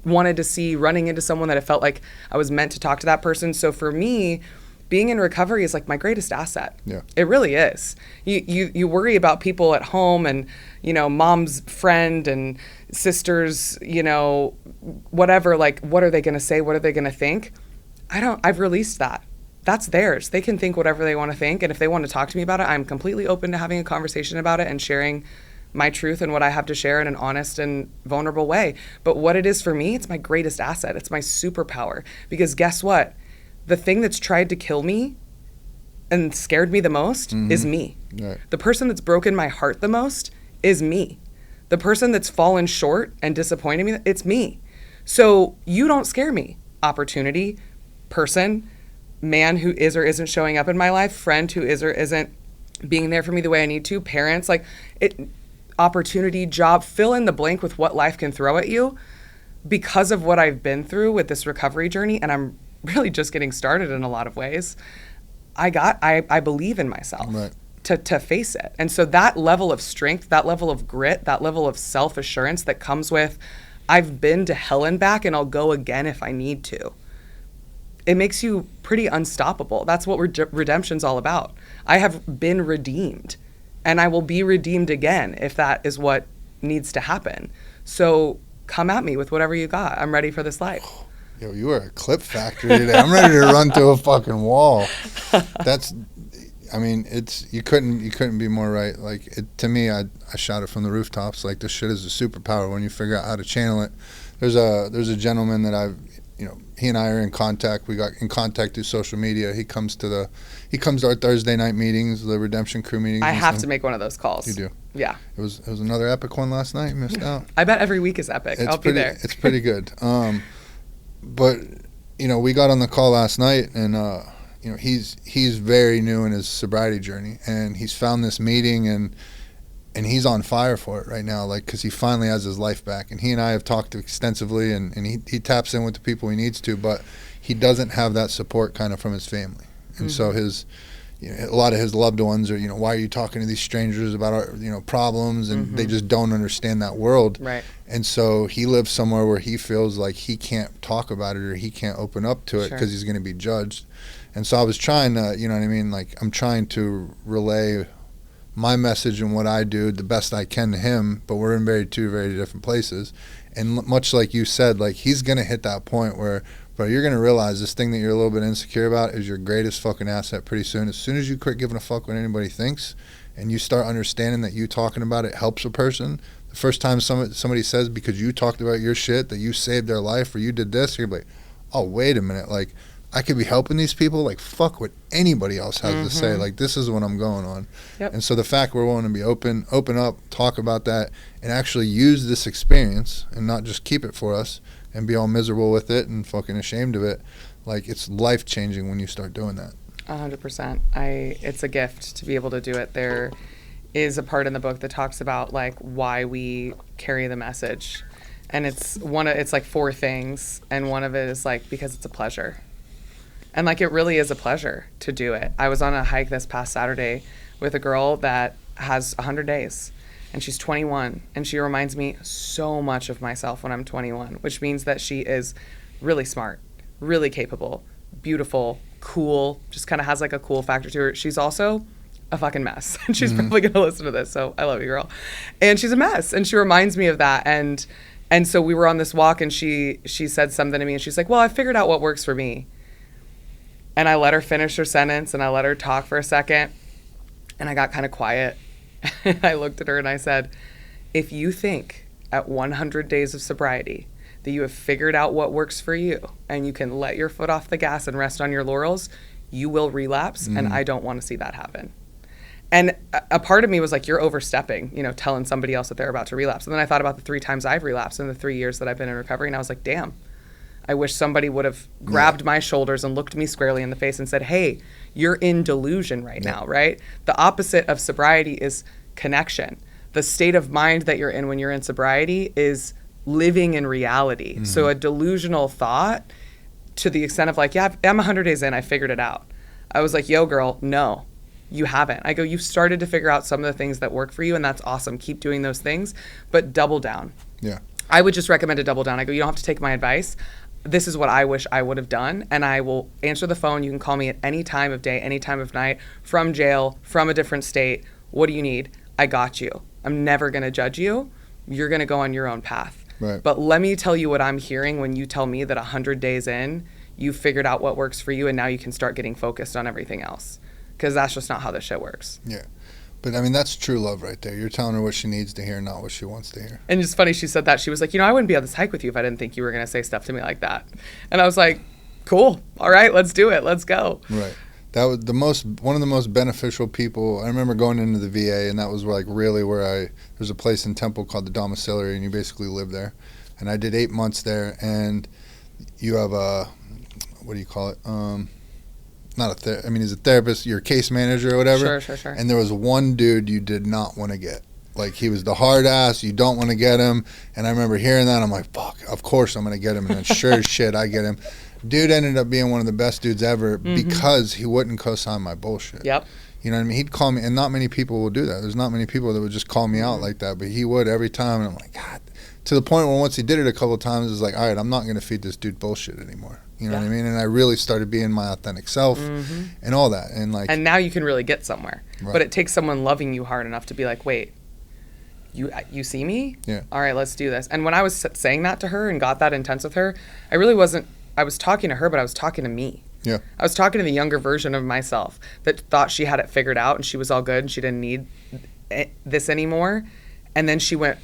wanted to see, running into someone that I felt like I was meant to talk to that person. So for me, being in recovery is like my greatest asset. Yeah. It really is. You worry about people at home and, mom's friend and sister's, whatever, like, what are they going to say? What are they going to think? I've released that. That's theirs. They can think whatever they want to think. And if they want to talk to me about it, I'm completely open to having a conversation about it and sharing my truth and what I have to share in an honest and vulnerable way. But what it is for me, it's my greatest asset. It's my superpower. Because guess what? The thing that's tried to kill me and scared me the most is me. Right. The person that's broken my heart the most is me. The person that's fallen short and disappointed me, it's me. So you don't scare me. Opportunity, person, man who is or isn't showing up in my life, friend who is or isn't being there for me the way I need to, parents, opportunity, job, fill in the blank with what life can throw at you. Because of what I've been through with this recovery journey, and I'm really just getting started in a lot of ways, I believe in myself. Right. To face it. And so that level of strength, that level of grit, that level of self-assurance that comes with, I've been to hell and back and I'll go again if I need to. It makes you pretty unstoppable. That's what redemption's all about. I have been redeemed and I will be redeemed again if that is what needs to happen. So come at me with whatever you got. I'm ready for this life. Yo, you are a clip factory today. I'm ready to run through a fucking wall. You couldn't be more right. To me, I shout it from the rooftops. Like, this shit is a superpower when you figure out how to channel it. There's a gentleman that he and I are in contact. We got in contact through social media. He comes to our Thursday night meetings, the Redemption Crew meetings. I have to make one of those calls. You do? Yeah. It was another epic one last night. You missed out. I bet every week is epic. I'll be there. It's pretty good. But we got on the call last night, and he's very new in his sobriety journey, and he's found this meeting, and he's on fire for it right now, because he finally has his life back. And he and I have talked extensively, and he taps in with the people he needs to, but he doesn't have that support kind of from his family. And so a lot of his loved ones are, why are you talking to these strangers about our, problems? And they just don't understand that world. Right. And so he lives somewhere where he feels like he can't talk about it or he can't open up to it because he's going to be judged. And so I was trying to, I'm trying to relay my message and what I do the best I can to him, but we're in two very different places. And much like you said, he's going to hit that point where, bro, you're going to realize this thing that you're a little bit insecure about is your greatest fucking asset pretty soon. As soon as you quit giving a fuck what anybody thinks and you start understanding that you talking about it helps a person, the first time somebody says because you talked about your shit that you saved their life or you did this, you're like, oh, wait a minute. I could be helping these people. Fuck what anybody else has to say. This is what I'm going on. Yep. And so the fact we're willing to be open up, talk about that, and actually use this experience and not just keep it for us and be all miserable with it and fucking ashamed of it, it's life-changing when you start doing that. 100%. It's a gift to be able to do it. There is a part in the book that talks about why we carry the message, and it's 4 things, and one of it is because it's a pleasure. And it really is a pleasure to do it. I was on a hike this past Saturday with a girl that has 100 days. And she's 21, and she reminds me so much of myself when I'm 21, which means that she is really smart, really capable, beautiful, cool, just kind of has a cool factor to her. She's also a fucking mess, and she's probably going to listen to this, so I love you, girl. And she's a mess, and she reminds me of that. And so we were on this walk, and she said something to me, and she's like, well, I figured out what works for me. And I let her finish her sentence, and I let her talk for a second, and I got kind of quiet. I looked at her and I said, if you think at 100 days of sobriety that you have figured out what works for you and you can let your foot off the gas and rest on your laurels, you will relapse, and I don't want to see that happen. And a part of me was like, you're overstepping, telling somebody else that they're about to relapse. And then I thought about the 3 times I've relapsed in the 3 years that I've been in recovery. And I was like, damn, I wish somebody would have grabbed my shoulders and looked me squarely in the face and said, hey, you're in delusion right now, right? The opposite of sobriety is connection. The state of mind that you're in when you're in sobriety is living in reality. Mm-hmm. So a delusional thought, to the extent of like, yeah, I'm 100 days in, I figured it out. I was like, yo, girl, no. You haven't. I go, you've started to figure out some of the things that work for you, and that's awesome. Keep doing those things, but double down. Yeah. I would just recommend to double down. I go, you don't have to take my advice. This is what I wish I would have done, and I will answer the phone. You can call me at any time of day, any time of night, from jail, from a different state. What do you need? I got you. I'm never going to judge you. You're going to go on your own path. Right. But let me tell you what I'm hearing when you tell me that 100 days in, you figured out what works for you, and now you can start getting focused on everything else. Because that's just not how this shit works. Yeah. But, I mean, that's true love right there. You're telling her what she needs to hear, not what she wants to hear. And it's funny, she said that. She was like, I wouldn't be on this hike with you if I didn't think you were going to say stuff to me like that. And I was like, cool. All right, let's do it. Let's go. Right. That was one of the most beneficial people. I remember going into the VA, and that was like really where there's a place in Temple called the Domiciliary, and you basically live there. And I did 8 months there, and you have what do you call it? He's a therapist, you're a case manager or whatever. Sure. And there was one dude you did not want to get. Like, he was the hard ass, you don't want to get him. And I remember hearing that, I'm like, fuck, of course I'm going to get him. And then sure as shit, I get him. Dude ended up being one of the best dudes ever because he wouldn't co-sign my bullshit. Yep. You know what I mean? He'd call me, and not many people will do that. There's not many people that would just call me out like that, but he would every time. And I'm like, God. To the point where once he did it a couple of times, it's like, all right, I'm not going to feed this dude bullshit anymore. You know what I mean? And I really started being my authentic self and all that. And now you can really get somewhere. Right. But it takes someone loving you hard enough to be like, wait, you see me? Yeah. All right, let's do this. And when I was saying that to her and got that intense with her, I was talking to her, but I was talking to me. Yeah. I was talking to the younger version of myself that thought she had it figured out and she was all good and she didn't need this anymore. And then she went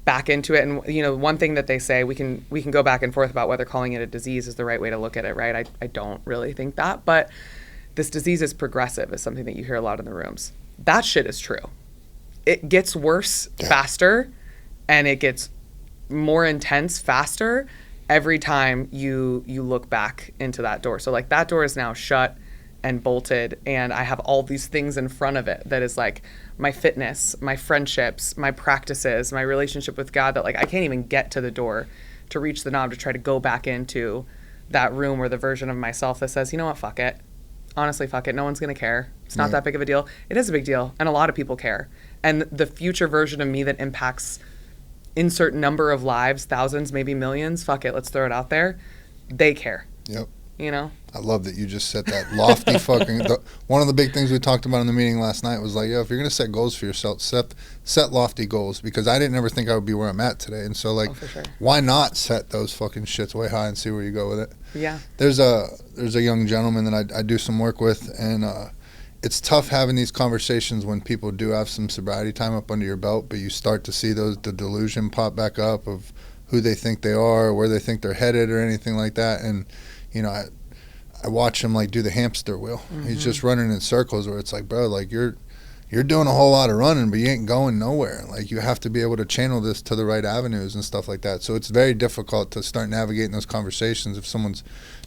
back into it. And one thing that they say, we can go back and forth about whether calling it a disease is the right way to look at it, right? I don't really think that, but this disease is progressive is something that you hear a lot in the rooms. That shit is true. It gets worse faster, and it gets more intense faster every time you look back into that door. So like that door is now shut and bolted, and I have all these things in front of it that is like my fitness, my friendships, my practices, my relationship with God, that like I can't even get to the door to reach the knob to try to go back into that room or the version of myself that says, you know what, fuck it. Honestly, fuck it. No one's going to care. It's not that big of a deal. It is a big deal, and a lot of people care. And the future version of me that impacts insert number of lives, thousands, maybe millions, fuck it, let's throw it out there. They care. Yep. I love that you just set that lofty one of the big things we talked about in the meeting last night was like, if you're going to set goals for yourself, set lofty goals, because I didn't ever think I would be where I'm at today. And so like, for sure. Why not set those fucking shits way high and see where you go with it? Yeah. There's a young gentleman that I do some work with, and it's tough having these conversations when people do have some sobriety time up under your belt, but you start to see the delusion pop back up of who they think they are, or where they think they're headed, or anything like that. And I watch him like do the hamster wheel. He's just running in circles where it's like, bro, like you're doing a whole lot of running, but you ain't going nowhere. Like, you have to be able to channel this to the right avenues and stuff like that. So it's very difficult to start navigating those conversations if someone's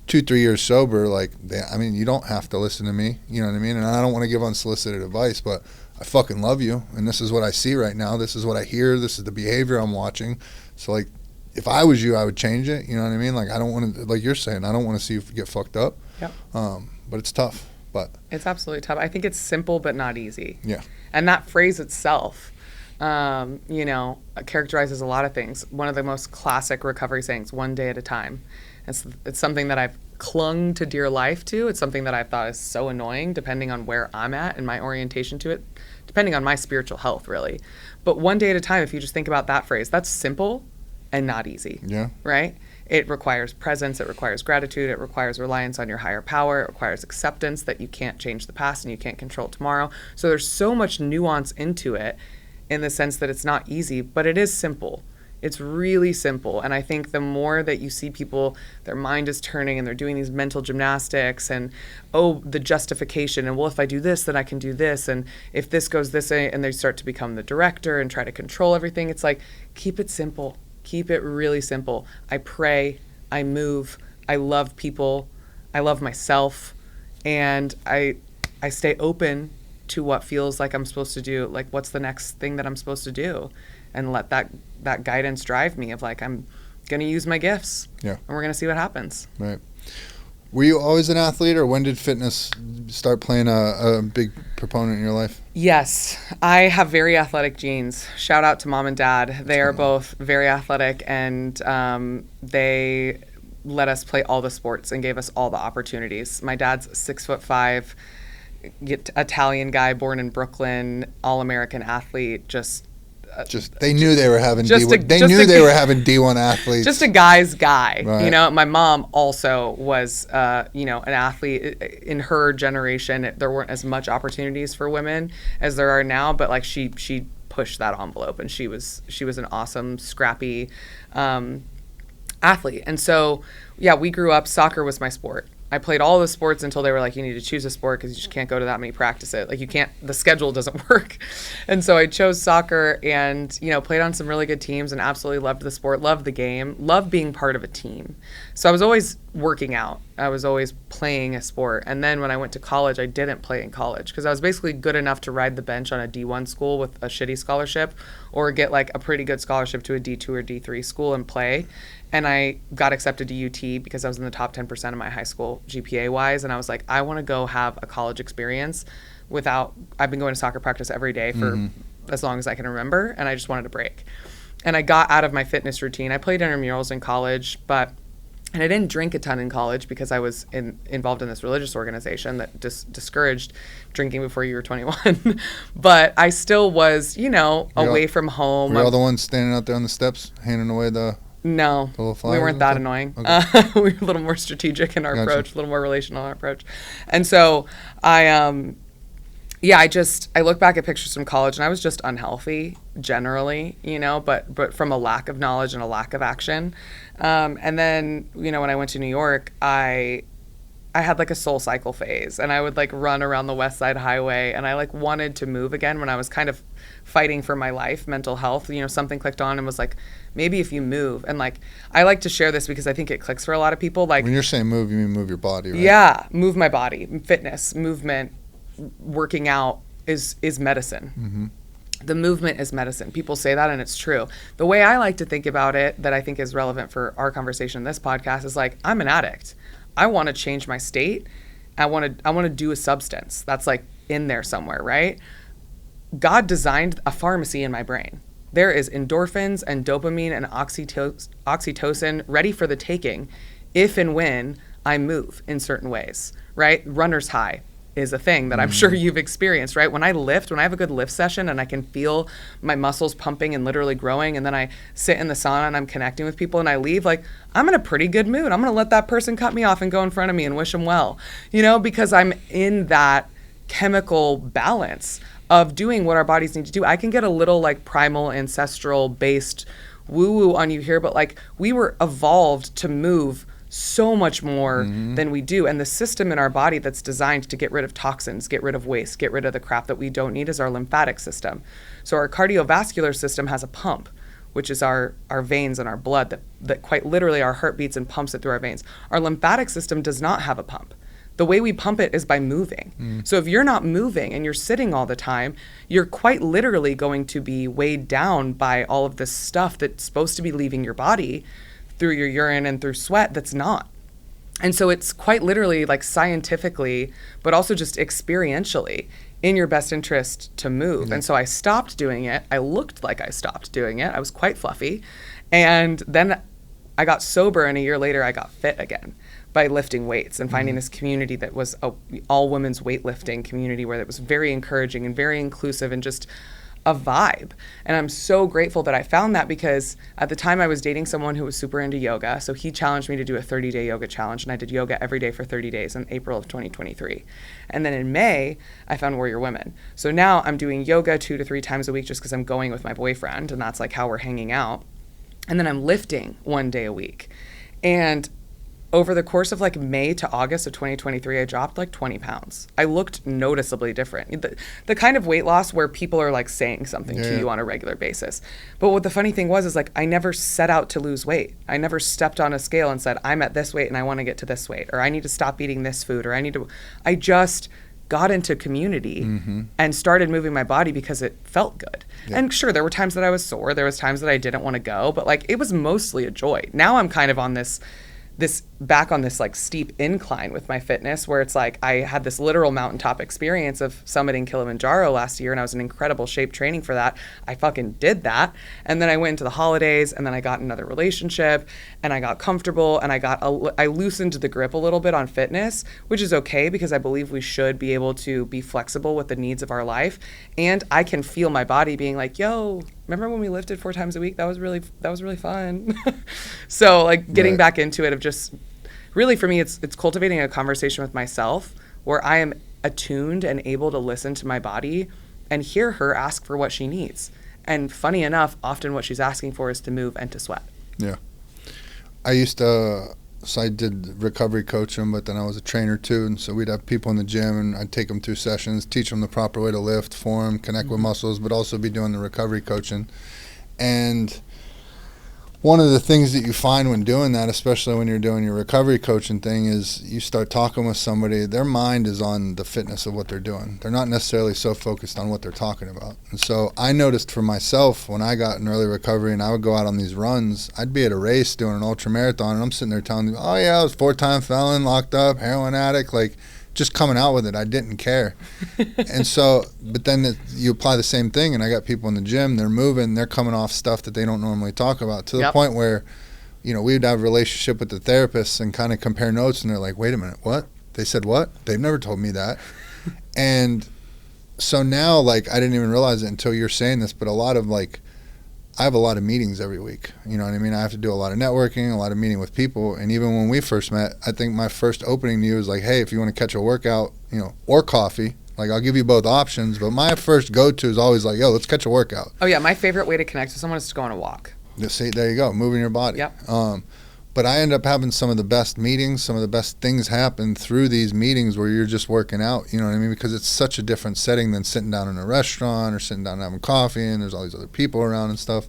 2-3 years sober. Like, you don't have to listen to me. You know what I mean? And I don't want to give unsolicited advice, but I fucking love you, and this is what I see right now. This is what I hear. This is the behavior I'm watching. So like, if I was you, I would change it. You know what I mean? Like, I don't want to, like you're saying, I don't want to see you get fucked up. Yep. But it's tough. But it's absolutely tough. I think it's simple but not easy. Yeah. And that phrase itself, characterizes a lot of things. One of the most classic recovery sayings, one day at a time. It's something that I've clung to dear life to. It's something that I thought is so annoying, depending on where I'm at and my orientation to it, depending on my spiritual health, really. But one day at a time, if you just think about that phrase, that's simple and not easy. Yeah. Right? It requires presence, it requires gratitude, it requires reliance on your higher power, it requires acceptance that you can't change the past and you can't control tomorrow. So there's so much nuance into it, in the sense that it's not easy, but it is simple. It's really simple. And I think the more that you see people, their mind is turning and they're doing these mental gymnastics and, oh, the justification. And well, if I do this, then I can do this. And if this goes this way, and they start to become the director and try to control everything. It's like, keep it simple. Keep it really simple. I pray, I move, I love people, I love myself, and I stay open to what feels like I'm supposed to do, like what's the next thing that I'm supposed to do, and let that guidance drive me of like, I'm going to use my gifts, and we're going to see what happens. Right. Were you always an athlete, or when did fitness start playing a big proponent in your life? Yes, I have very athletic genes. Shout out to mom and dad. They are both very athletic, and they let us play all the sports and gave us all the opportunities. My dad's 6'5", Italian guy born in Brooklyn, all-American athlete, they knew they were having D1. They knew they were having D1 athletes. Just a guy's guy. Right. You know, my mom also was, an athlete. In her generation, there weren't as much opportunities for women as there are now, but like she pushed that envelope, and she was an awesome, scrappy athlete. And so, yeah, we grew up. Soccer was my sport. I played all the sports until they were like, you need to choose a sport because you just can't go to that many practices. Like, you can't, the schedule doesn't work. And so I chose soccer and, played on some really good teams and absolutely loved the sport, loved the game, loved being part of a team. So I was always working out. I was always playing a sport. And then when I went to college, I didn't play in college because I was basically good enough to ride the bench on a D1 school with a shitty scholarship, or get like a pretty good scholarship to a D2 or D3 school and play. And I got accepted to UT because I was in the top 10% of my high school GPA-wise. And I was like, I want to go have a college experience I've been going to soccer practice every day for as long as I can remember. And I just wanted a break. And I got out of my fitness routine. I played intramurals in college, and I didn't drink a ton in college because I was involved in this religious organization that discouraged drinking before you were 21. But I still was, away from home. Were you all the ones standing out there on the steps handing away the... No, we weren't that annoying. Okay. We were a little more strategic in our approach, a little more relational in our approach. And so I look back at pictures from college and I was just unhealthy generally, but from a lack of knowledge and a lack of action. And then, when I went to New York, I had like a Soul Cycle phase, and I would like run around the West Side Highway, and I like wanted to move again when I was kind of fighting for my life, mental health. Something clicked on and was like, maybe if you move. And like, I like to share this because I think it clicks for a lot of people. Like, when you're saying move, you mean move your body, right? Yeah, move my body. Fitness, movement, working out is medicine. Mm-hmm. The movement is medicine. People say that, and it's true. The way I like to think about it, that I think is relevant for our conversation in this podcast, is like, I'm an addict. I want to change my state. I want to do a substance that's like in there somewhere, right? God designed a pharmacy in my brain. There is endorphins and dopamine and oxytocin ready for the taking if and when I move in certain ways, right? Runner's high is a thing that I'm sure you've experienced, right? When I have a good lift session and I can feel my muscles pumping and literally growing, and then I sit in the sauna and I'm connecting with people and I leave, like, I'm in a pretty good mood. I'm going to let that person cut me off and go in front of me and wish them well, because I'm in that chemical balance of doing what our bodies need to do. I can get a little like primal ancestral based woo-woo on you here, but like, we were evolved to move so much more than we do. And the system in our body that's designed to get rid of toxins, get rid of waste, get rid of the crap that we don't need is our lymphatic system. So our cardiovascular system has a pump, which is our veins and our blood that quite literally our heart beats and pumps it through our veins. Our lymphatic system does not have a pump. The way we pump it is by moving. So if you're not moving and you're sitting all the time, you're quite literally going to be weighed down by all of this stuff that's supposed to be leaving your body through your urine and through sweat that's not. And so it's quite literally, like, scientifically, but also just experientially in your best interest to move. Mm-hmm. And so I stopped doing it. I looked like I stopped doing it. I was quite fluffy. And then I got sober, and a year later I got fit again by lifting weights and finding this community that was a all women's weightlifting community where it was very encouraging and very inclusive and just a vibe. And I'm so grateful that I found that, because at the time I was dating someone who was super into yoga. So he challenged me to do a 30-day yoga challenge, and I did yoga every day for 30 days in April of 2023. And then in May, I found Warrior Women. So now I'm doing yoga 2 to 3 times a week just because I'm going with my boyfriend, and that's like how we're hanging out. And then I'm lifting 1 day a week. And over the course of like May to August of 2023, I dropped like 20 pounds. I looked noticeably different. The kind of weight loss where people are like saying something to you on a regular basis. But what the funny thing was is like I never set out to lose weight. I never stepped on a scale and said, I'm at this weight and I want to get to this weight, or I need to stop eating this food, or I just got into community and started moving my body because it felt good. Yeah. And sure, there were times that I was sore. There was times that I didn't want to go, but like it was mostly a joy. Now I'm kind of on this back on this like steep incline with my fitness, where it's like I had this literal mountaintop experience of summiting Kilimanjaro last year, and I was in incredible shape training for that. I fucking did that. And then I went into the holidays, and then I got another relationship, and I got comfortable, and I loosened the grip a little bit on fitness, which is okay because I believe we should be able to be flexible with the needs of our life. And I can feel my body being like, yo, remember when we lifted 4 times a week? That was really fun. So like getting back into it of just really for me, it's cultivating a conversation with myself where I am attuned and able to listen to my body and hear her ask for what she needs. And funny enough, often what she's asking for is to move and to sweat. Yeah. So I did recovery coaching, but then I was a trainer too. And so we'd have people in the gym and I'd take them through sessions, teach them the proper way to lift, form, connect with muscles, but also be doing the recovery coaching. And one of the things that you find when doing that, especially when you're doing your recovery coaching thing, is you start talking with somebody, their mind is on the fitness of what they're doing. They're not necessarily so focused on what they're talking about. And so I noticed for myself when I got in early recovery and I would go out on these runs, I'd be at a race doing an ultra marathon and I'm sitting there telling them, oh yeah, I was 4-time felon, locked up, heroin addict, like just coming out with it. I didn't care. And so, but then you apply the same thing, and I got people in the gym, they're moving, they're coming off stuff that they don't normally talk about, to the point where, you know, we would have a relationship with the therapists and kind of compare notes, and they're like, wait a minute, what? They said what? They've never told me that. And so now, like, I didn't even realize it until you're saying this, but I have a lot of meetings every week. You know what I mean? I have to do a lot of networking, a lot of meeting with people. And even when we first met, I think my first opening to you was like, hey, if you want to catch a workout, you know, or coffee, like I'll give you both options. But my first go-to is always like, yo, let's catch a workout. Oh, yeah. My favorite way to connect with someone is to go on a walk. See, there you go, moving your body. Yep. But I end up having some of the best meetings, some of the best things happen through these meetings where you're just working out, you know what I mean? Because it's such a different setting than sitting down in a restaurant or sitting down and having coffee and there's all these other people around and stuff.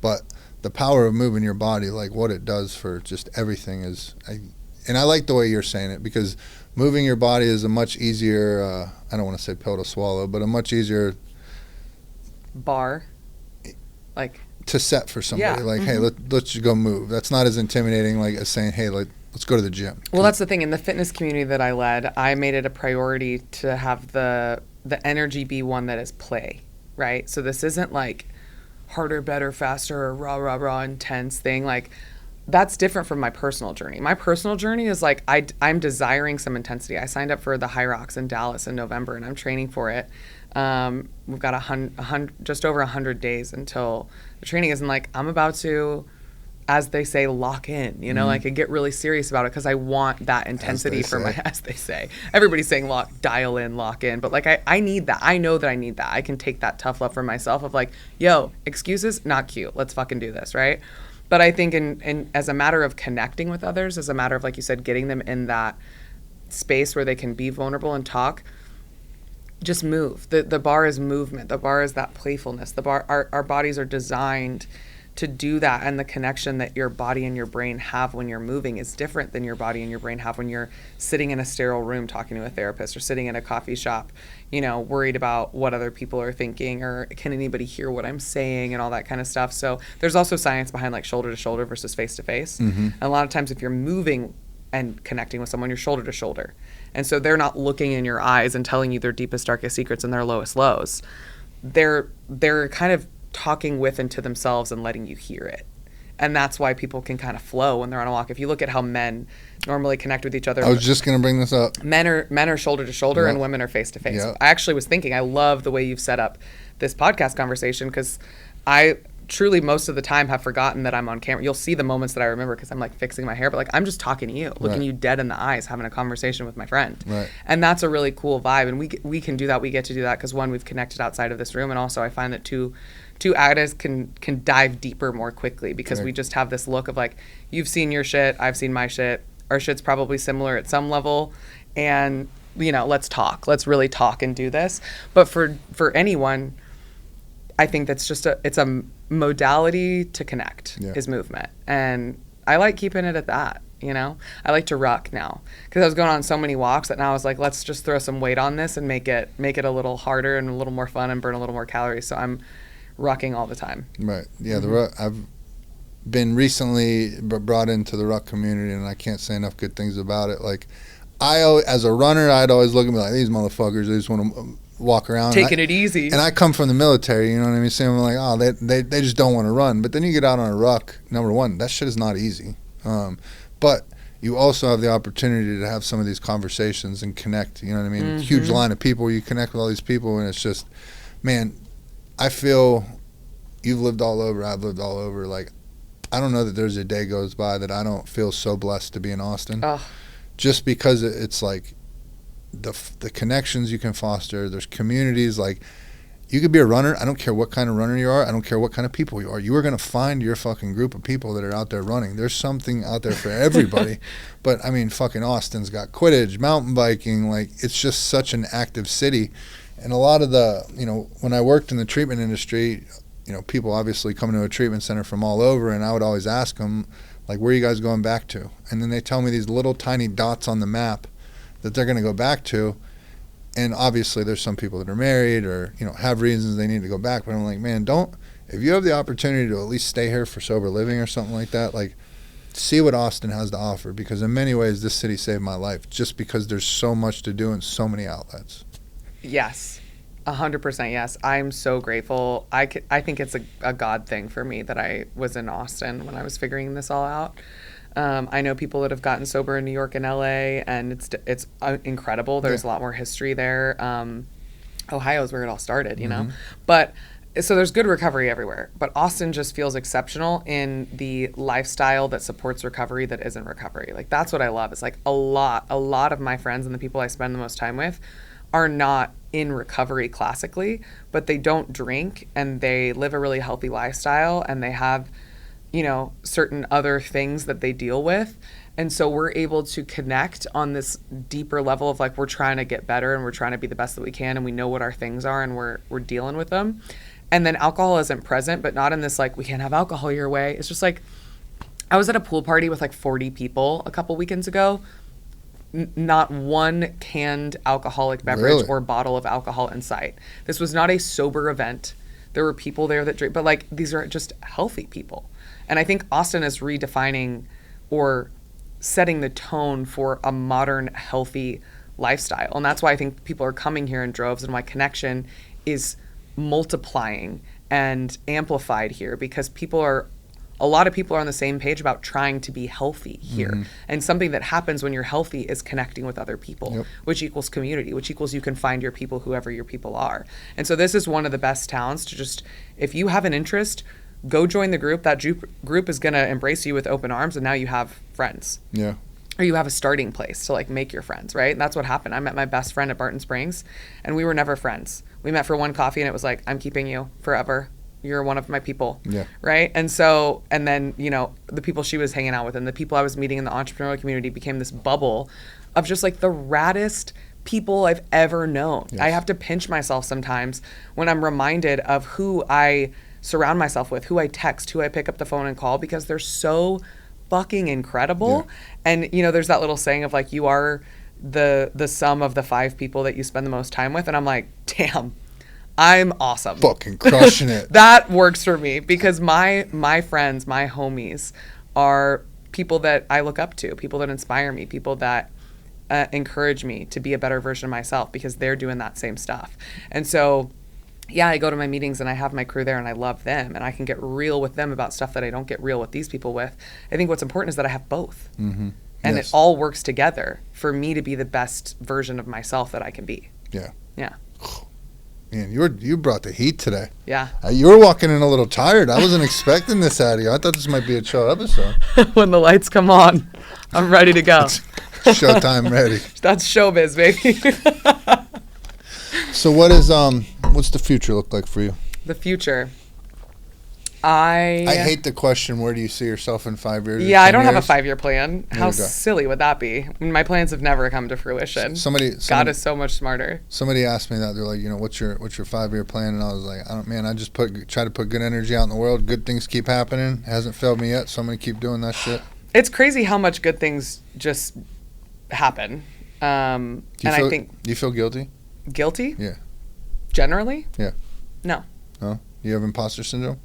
But the power of moving your body, like what it does for just everything is, and I like the way you're saying it, because moving your body is a much easier, I don't want to say pill to swallow, but a much easier bar, like to set for somebody. Hey, let's just go move. That's not as intimidating like as saying, hey, let's go to the gym. Well, that's the thing. In the fitness community that I led, I made it a priority to have the energy be one that is play, right? So this isn't like harder, better, faster, or raw, intense thing. Like that's different from my personal journey. My personal journey is like I'm desiring some intensity. I signed up for the High Rocks in Dallas in November, and I'm training for it. We've got just over 100 days until the training is, and like I'm about to, as they say, lock in, you know, like I get really serious about it because I want that intensity for my, as they say. Everybody's saying dial in, lock in, but like I need that. I know that I need that. I can take that tough love for myself of like, yo, excuses, not cute. Let's fucking do this, right? But I think in as a matter of connecting with others, as a matter of, like you said, getting them in that space where they can be vulnerable and talk, just move. The bar is movement. The bar is that playfulness. Our bodies are designed to do that, and the connection that your body and your brain have when you're moving is different than your body and your brain have when you're sitting in a sterile room talking to a therapist or sitting in a coffee shop, you know, worried about what other people are thinking or can anybody hear what I'm saying and all that kind of stuff. So there's also science behind like shoulder to shoulder versus face to face. And a lot of times if you're moving and connecting with someone, you're shoulder to shoulder. And so they're not looking in your eyes and telling you their deepest, darkest secrets and their lowest lows. They're kind of talking with and to themselves and letting you hear it. And that's why people can kind of flow when they're on a walk. If you look at how men normally connect with each other. I was just going to bring this up. Men are shoulder to shoulder and women are face to face. I actually was thinking, I love the way you've set up this podcast conversation because I truly most of the time have forgotten that I'm on camera. You'll see the moments that I remember because I'm like fixing my hair, but like I'm just talking to you, looking you dead in the eyes, having a conversation with my friend. And that's a really cool vibe. And we can do that. We get to do that because one, we've connected outside of this room. And also I find that two two addicts can dive deeper more quickly because we just have this look of like, you've seen your shit, I've seen my shit, our shit's probably similar at some level, and let's talk, let's really talk and do this. But for anyone, I think that's just it's a modality to connect is movement, and I like keeping it at that. I like to ruck now because I was going on so many walks that now I was like, let's just throw some weight on this and make it a little harder and a little more fun and burn a little more calories. So I'm rucking all the time. Right. Yeah. The ruck, I've been recently brought into the ruck community, and I can't say enough good things about it. Like, as a runner, I'd always look at me like, these motherfuckers, they just want to walk around. Taking it easy. And I come from the military, you know what I mean? So I'm like, oh, they just don't want to run. But then you get out on a ruck, number one, that shit is not easy. But you also have the opportunity to have some of these conversations and connect, you know what I mean? Huge line of people, you connect with all these people, and it's just, man, I feel you've lived all over, I've lived all over. Like, I don't know that there's a day goes by that I don't feel so blessed to be in Austin. Just because it's like the connections you can foster, there's communities, like, you could be a runner. I don't care what kind of runner you are. I don't care what kind of people you are. You are going to find your fucking group of people that are out there running. There's something out there for everybody. But, I mean, fucking Austin's got Quidditch, mountain biking. Like, it's just such an active city. And a lot of the, when I worked in the treatment industry, people obviously come to a treatment center from all over. And I would always ask them, like, where are you guys going back to? And then they tell me these little tiny dots on the map that they're going to go back to. And obviously there's some people that are married or, have reasons they need to go back. But I'm like, man, if you have the opportunity to at least stay here for sober living or something like that, like, see what Austin has to offer. Because in many ways, this city saved my life just because there's so much to do and so many outlets. Yes, 100% yes. I'm so grateful. I think it's a God thing for me that I was in Austin when I was figuring this all out. I know people that have gotten sober in New York and LA, and it's incredible. There's a lot more history there. Ohio is where it all started, But so there's good recovery everywhere. But Austin just feels exceptional in the lifestyle that supports recovery that isn't recovery. Like, that's what I love. It's like a lot of my friends and the people I spend the most time with are not in recovery classically, but they don't drink and they live a really healthy lifestyle and they have certain other things that they deal with. And so we're able to connect on this deeper level of like, we're trying to get better and we're trying to be the best that we can. And we know what our things are and we're dealing with them. And then alcohol isn't present, but not in this, like, we can't have alcohol your way. It's just like, I was at a pool party with like 40 people a couple weekends ago. Not one canned alcoholic beverage or bottle of alcohol in sight. This was not a sober event. There were people there that drink, but like, these are just healthy people. And I think Austin is redefining or setting the tone for a modern, healthy lifestyle. And that's why I think people are coming here in droves and why connection is multiplying and amplified here, because a lot of people are on the same page about trying to be healthy here. And something that happens when you're healthy is connecting with other people, which equals community, which equals you can find your people, whoever your people are. And so this is one of the best towns to just, if you have an interest, go join the group. That group is going to embrace you with open arms, and now you have friends. Yeah. Or you have a starting place to like make your friends, right? And that's what happened. I met my best friend at Barton Springs, and we were never friends. We met for one coffee, and it was like, I'm keeping you forever. You're one of my people. Yeah. Right? And so, and then, the people she was hanging out with and the people I was meeting in the entrepreneurial community became this bubble of just like the raddest people I've ever known. Yes. I have to pinch myself sometimes when I'm reminded of who I surround myself with, who I text, who I pick up the phone and call, because they're so fucking incredible. Yeah. And there's that little saying of like, you are the sum of the 5 people that you spend the most time with. And I'm like, damn, I'm awesome. Fucking crushing it. That works for me because my friends, my homies are people that I look up to, people that inspire me, people that encourage me to be a better version of myself because they're doing that same stuff. And so, yeah, I go to my meetings and I have my crew there and I love them and I can get real with them about stuff that I don't get real with these people with. I think what's important is that I have both. Mm-hmm. And it all works together for me to be the best version of myself that I can be. Yeah. Yeah. Man, you brought the heat today. Yeah. You were walking in a little tired. I wasn't expecting this out of you. I thought this might be a chill episode. When the lights come on, I'm ready to go. Showtime ready. That's showbiz, baby. So what's the future look like for you? The future. I hate the question, where do you see yourself in 5 years? Yeah, I don't have a 5-year plan. How silly would that be? My plans have never come to fruition. God is so much smarter. Somebody asked me that. They're like, what's your 5-year plan? And I was like, I just try to put good energy out in the world. Good things keep happening. It hasn't failed me yet, so I'm going to keep doing that shit. It's crazy how much good things just happen. Do you feel guilty? Guilty? Yeah. Generally? Yeah. No. No? You have imposter syndrome?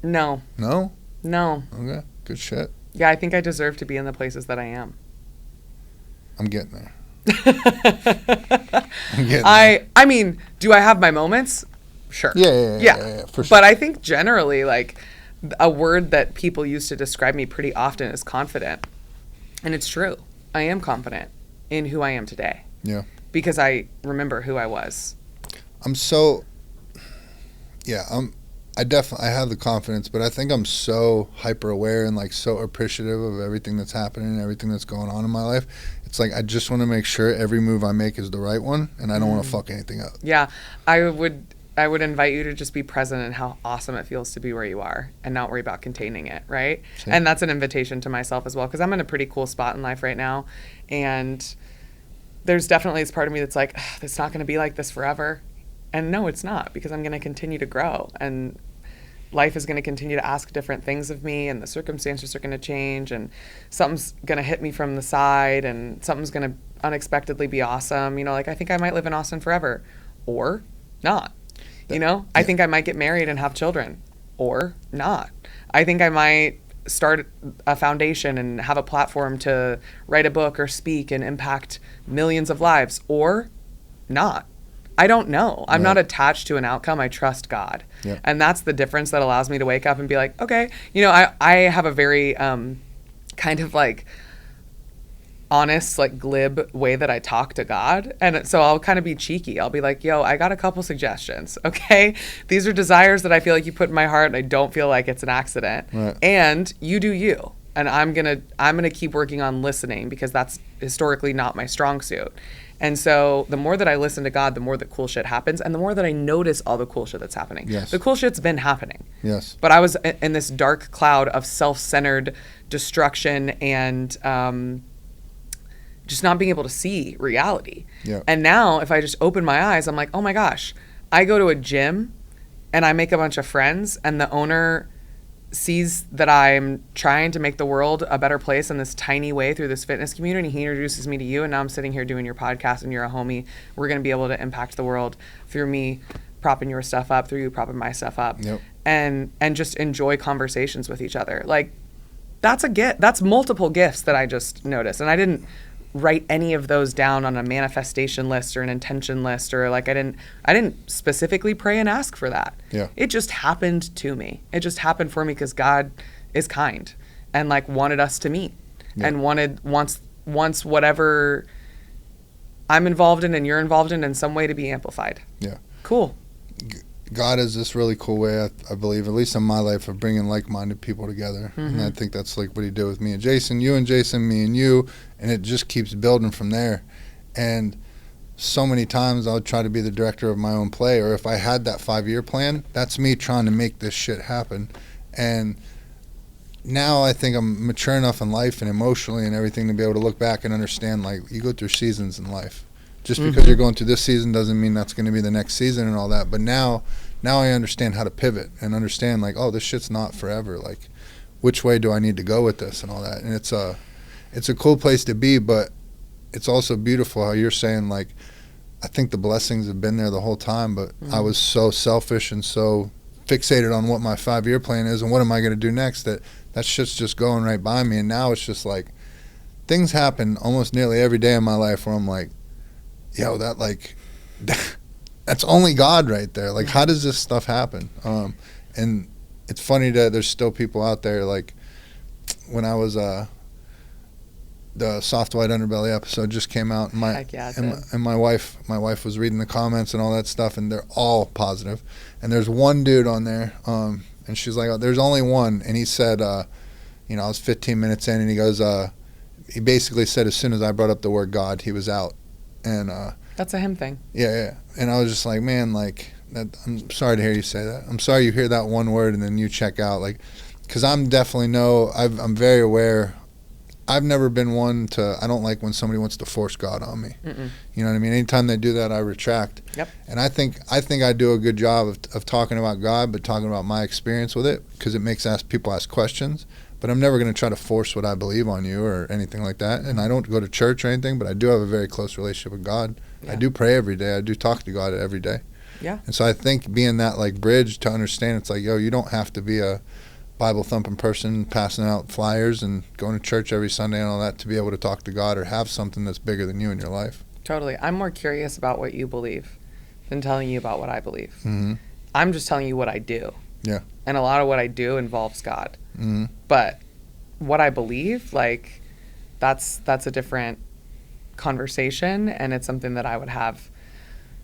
No. No? No. Okay. Good shit. Yeah, I think I deserve to be in the places that I am. I'm getting there. I mean, do I have my moments? Sure. Yeah, for sure. But I think generally, like, a word that people use to describe me pretty often is confident. And it's true. I am confident in who I am today. Yeah. Because I remember who I was. I have the confidence, but I think I'm so hyper aware and like so appreciative of everything that's happening and everything that's going on in my life. It's like I just want to make sure every move I make is the right one, and I don't want to fuck anything up. Yeah, I would invite you to just be present in how awesome it feels to be where you are and not worry about containing it, right? Same. And that's an invitation to myself as well, because I'm in a pretty cool spot in life right now, and there's definitely this part of me that's like, it's not going to be like this forever. And no, it's not, because I'm going to continue to grow, and life is going to continue to ask different things of me, and the circumstances are going to change, and something's going to hit me from the side, and something's going to unexpectedly be awesome. Like, I think I might live in Austin forever, or not. I think I might get married and have children, or not. I think I might start a foundation and have a platform to write a book or speak and impact millions of lives, or not. I don't know. I'm not attached to an outcome. I trust God. Yeah. And that's the difference that allows me to wake up and be like, okay, I have a very kind of like honest, like glib way that I talk to God. And so I'll kind of be cheeky. I'll be like, yo, I got a couple suggestions. Okay. These are desires that I feel like you put in my heart, and I don't feel like it's an accident. Right. And you do you. And I'm going to keep working on listening, because that's historically not my strong suit. And so the more that I listen to God, the more that cool shit happens, and the more that I notice all the cool shit that's happening. Yes. The cool shit's been happening. Yes. But I was in this dark cloud of self-centered destruction and just not being able to see reality. Yeah. And now if I just open my eyes, I'm like, oh my gosh, I go to a gym and I make a bunch of friends, and the owner sees that I'm trying to make the world a better place in this tiny way through this fitness community. He introduces me to you, and now I'm sitting here doing your podcast, and you're a homie. We're going to be able to impact the world through me propping your stuff up, through you propping my stuff up. Yep. And just enjoy conversations with each other. Like, that's a gift. That's multiple gifts that I just noticed. And I didn't write any of those down on a manifestation list or an intention list, or like I didn't specifically pray and ask for that. Yeah. It just happened to me. It just happened for me because God is kind and like wanted us to meet. Yeah. And wants whatever I'm involved in and you're involved in some way to be amplified. Yeah. Cool. God is this really cool way, I believe, at least in my life, of bringing like-minded people together. Mm-hmm. And I think that's like what he did with me and Jason, you and Jason, me and you, and it just keeps building from there. And so many times I would try to be the director of my own play, or if I had that 5-year plan, that's me trying to make this shit happen. And now I think I'm mature enough in life and emotionally and everything to be able to look back and understand, like, you go through seasons in life. Just because you're going through this season doesn't mean that's going to be the next season and all that. But now I understand how to pivot and understand, like, oh, this shit's not forever. Like, which way do I need to go with this and all that? And it's a cool place to be, but it's also beautiful how you're saying, like, I think the blessings have been there the whole time, but I was so selfish and so fixated on what my 5-year plan is and what am I going to do next, that shit's just going right by me. And now it's just like things happen almost nearly every day in my life where I'm like, yo, that's only God right there. Like, how does this stuff happen? And it's funny that there's still people out there, like, when I was the Soft White Underbelly episode just came out, and my wife was reading the comments and all that stuff, and they're all positive. And there's one dude on there, and she's like, oh, there's only one. And he said, I was 15 minutes in, and he goes, he basically said as soon as I brought up the word God, he was out. And that's a him thing. Yeah. And I was just like, man, like, I'm sorry to hear you say that. I'm sorry you hear that one word and then you check out. Like, because I'm definitely I'm very aware. I've never been one to, I don't like when somebody wants to force God on me. Mm-mm. You know what I mean? Anytime they do that, I retract. Yep. And I think I do a good job of talking about God, but talking about my experience with it, because it makes people ask questions. But I'm never going to try to force what I believe on you or anything like that. And I don't go to church or anything, but I do have a very close relationship with God. Yeah. I do pray every day. I do talk to God every day. Yeah. And so I think being that like bridge to understand, it's like, yo, you don't have to be a Bible thumping person passing out flyers and going to church every Sunday and all that to be able to talk to God or have something that's bigger than you in your life. Totally. I'm more curious about what you believe than telling you about what I believe. Mm-hmm. I'm just telling you what I do. Yeah. And a lot of what I do involves God. Mm-hmm. But what I believe, like, that's a different conversation, and it's something that I would have,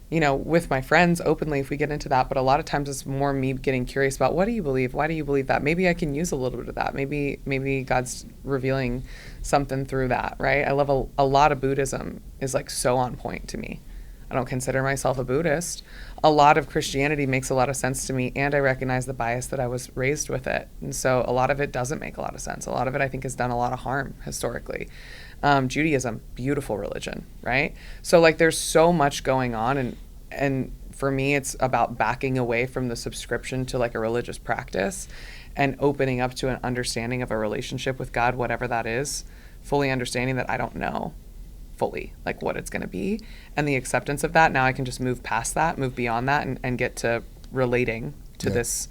with my friends openly if we get into that. But a lot of times it's more me getting curious about, what do you believe? Why do you believe that? Maybe I can use a little bit of that. Maybe God's revealing something through that, right? I love a lot of Buddhism is like so on point to me. I don't consider myself a Buddhist. A lot of Christianity makes a lot of sense to me, and I recognize the bias that I was raised with it. And so a lot of it doesn't make a lot of sense. A lot of it, I think, has done a lot of harm historically. Judaism, beautiful religion, right? So like there's so much going on, and for me, it's about backing away from the subscription to like a religious practice and opening up to an understanding of a relationship with God, whatever that is, fully understanding that I don't know fully like what it's going to be, and the acceptance of that. Now I can just move past that, move beyond that, and get to relating to this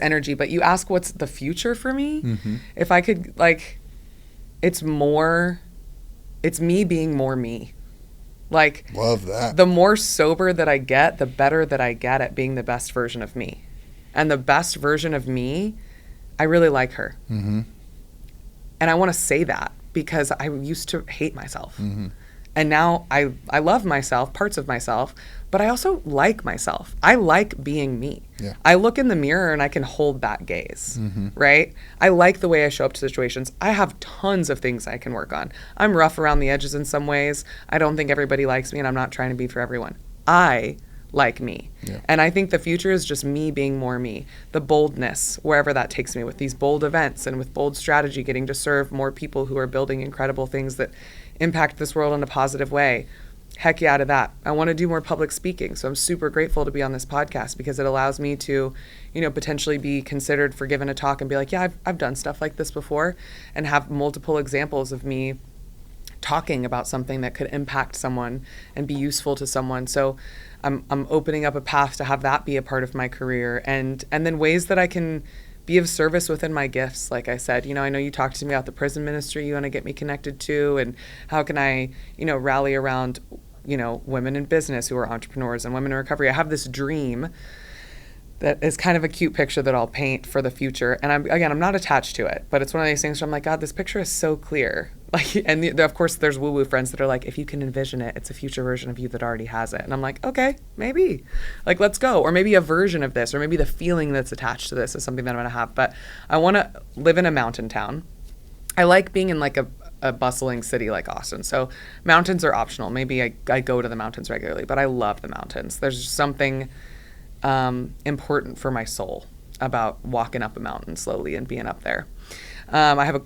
energy. But you ask what's the future for me? Mm-hmm. If I could, like, it's me being more me. Like, love that. The more sober that I get, the better that I get at being the best version of me. And the best version of me, I really like her. Mm-hmm. And I want to say that because I used to hate myself. Mm-hmm. And now I love myself, parts of myself, but I also like myself. I like being me. Yeah. I look in the mirror and I can hold that gaze, mm-hmm. right? I like the way I show up to situations. I have tons of things I can work on. I'm rough around the edges in some ways. I don't think everybody likes me, and I'm not trying to be for everyone. I like me. Yeah. And I think the future is just me being more me. The boldness, wherever that takes me, with these bold events and with bold strategy, getting to serve more people who are building incredible things that impact this world in a positive way. Heck yeah to that. I want to do more public speaking. So I'm super grateful to be on this podcast because it allows me to, potentially be considered for giving a talk and be like, yeah, I've done stuff like this before, and have multiple examples of me talking about something that could impact someone and be useful to someone. So I'm opening up a path to have that be a part of my career, and then ways that I can be of service within my gifts. Like I said, I know you talked to me about the prison ministry you want to get me connected to, and how can I, rally around, women in business who are entrepreneurs and women in recovery. I have this dream that is kind of a cute picture that I'll paint for the future. And I'm not attached to it, but it's one of these things where I'm like, God, this picture is so clear. Like, and of course there's woo-woo friends that are like, if you can envision it, it's a future version of you that already has it. And I'm like, okay, maybe, like, let's go. Or maybe a version of this, or maybe the feeling that's attached to this is something that I'm going to have. But I want to live in a mountain town. I like being in like a bustling city like Austin. So mountains are optional. Maybe I go to the mountains regularly, but I love the mountains. There's just something important for my soul about walking up a mountain slowly and being up there. I have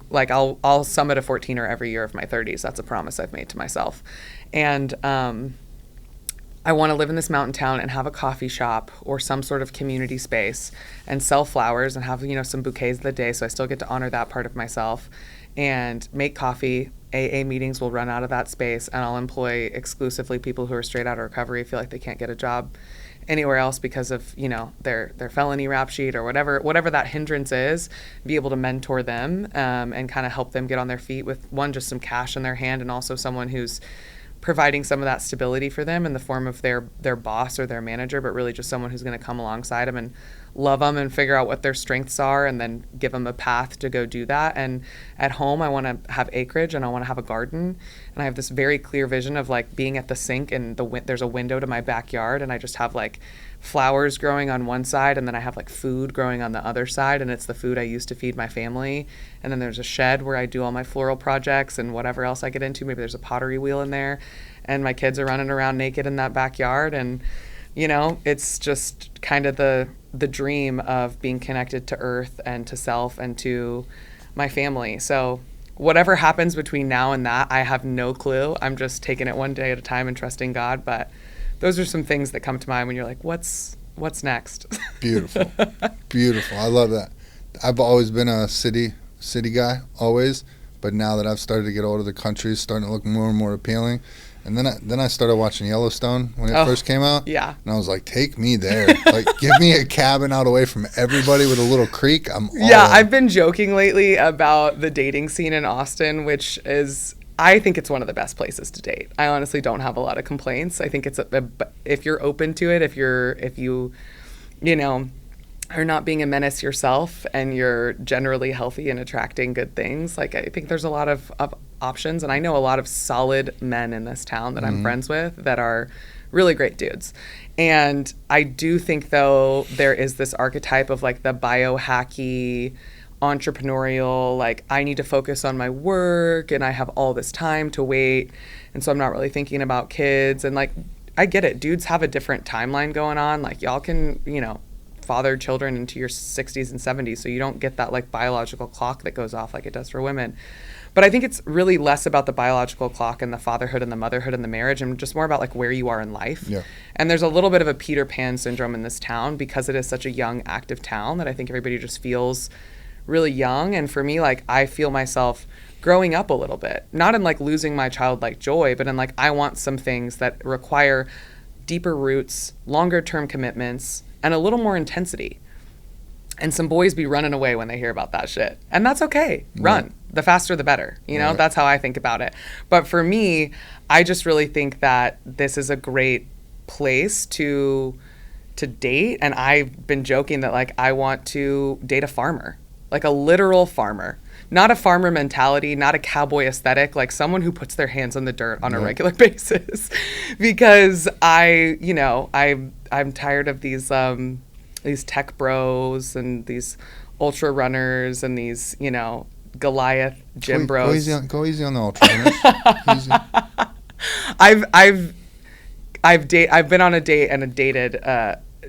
I'll summit a 14er every year of my 30s. That's a promise I've made to myself. And I want to live in this mountain town and have a coffee shop or some sort of community space and sell flowers and have, some bouquets of the day. So I still get to honor that part of myself and make coffee. AA meetings will run out of that space, and I'll employ exclusively people who are straight out of recovery, feel like they can't get a job anywhere else because of, their felony rap sheet or whatever that hindrance is, be able to mentor them and kind of help them get on their feet with, one, just some cash in their hand, and also someone who's providing some of that stability for them in the form of their boss or their manager, but really just someone who's going to come alongside them and love them and figure out what their strengths are and then give them a path to go do that. And at home, I want to have acreage and I want to have a garden. And I have this very clear vision of like being at the sink and there's a window to my backyard, and I just have like flowers growing on one side, and then I have like food growing on the other side, and it's the food I use to feed my family. And then there's a shed where I do all my floral projects and whatever else I get into. Maybe there's a pottery wheel in there, and my kids are running around naked in that backyard. And You know, it's just kind of the dream of being connected to earth and to self and to my family. So whatever happens between now and that, I have no clue. I'm just taking it one day at a time and trusting God. But those are some things that come to mind when you're like, what's next? Beautiful. Beautiful. I love that. I've always been a city guy, always. But now that I've started to get older, the country is starting to look more and more appealing. And then I started watching Yellowstone when it first came out. Yeah. And I was like, take me there. Like, give me a cabin out away from everybody with a little creek. I'm all Yeah, in. I've been joking lately about the dating scene in Austin, which is, I think it's one of the best places to date. I honestly don't have a lot of complaints. I think it's if you're open to it, if you know, are not being a menace yourself and you're generally healthy and attracting good things, like I think there's a lot of options. And I know a lot of solid men in this town that I'm friends with that are really great dudes. And I do think, though, there is this archetype of like the biohacky, entrepreneurial, like I need to focus on my work and I have all this time to wait. And so I'm not really thinking about kids. And like, I get it. Dudes have a different timeline going on. Like y'all can, you know, father children into your 60s and 70s, so you don't get that like biological clock that goes off like it does for women. But I think it's really less about the biological clock and the fatherhood and the motherhood and the marriage, and just more about like where you are in life. Yeah. And there's a little bit of a Peter Pan syndrome in this town because it is such a young, active town that I think everybody just feels really young. And for me, like I feel myself growing up a little bit, not in like losing my childlike joy, but in like I want some things that require deeper roots, longer term commitments, and a little more intensity. And some boys be running away when they hear about that shit. And that's okay. Run. Right. The faster the better. You know, Right. That's how I think about it. But for me, I just really think that this is a great place to date. And I've been joking that like I want to date a farmer, like a literal farmer. Not a farmer mentality, not a cowboy aesthetic, like someone who puts their hands on the dirt on a regular basis. Because I'm tired of these tech bros and these ultra runners and these, you know, Goliath gym bros. Go easy on the ultra runners. Easy. I've been on a date and dated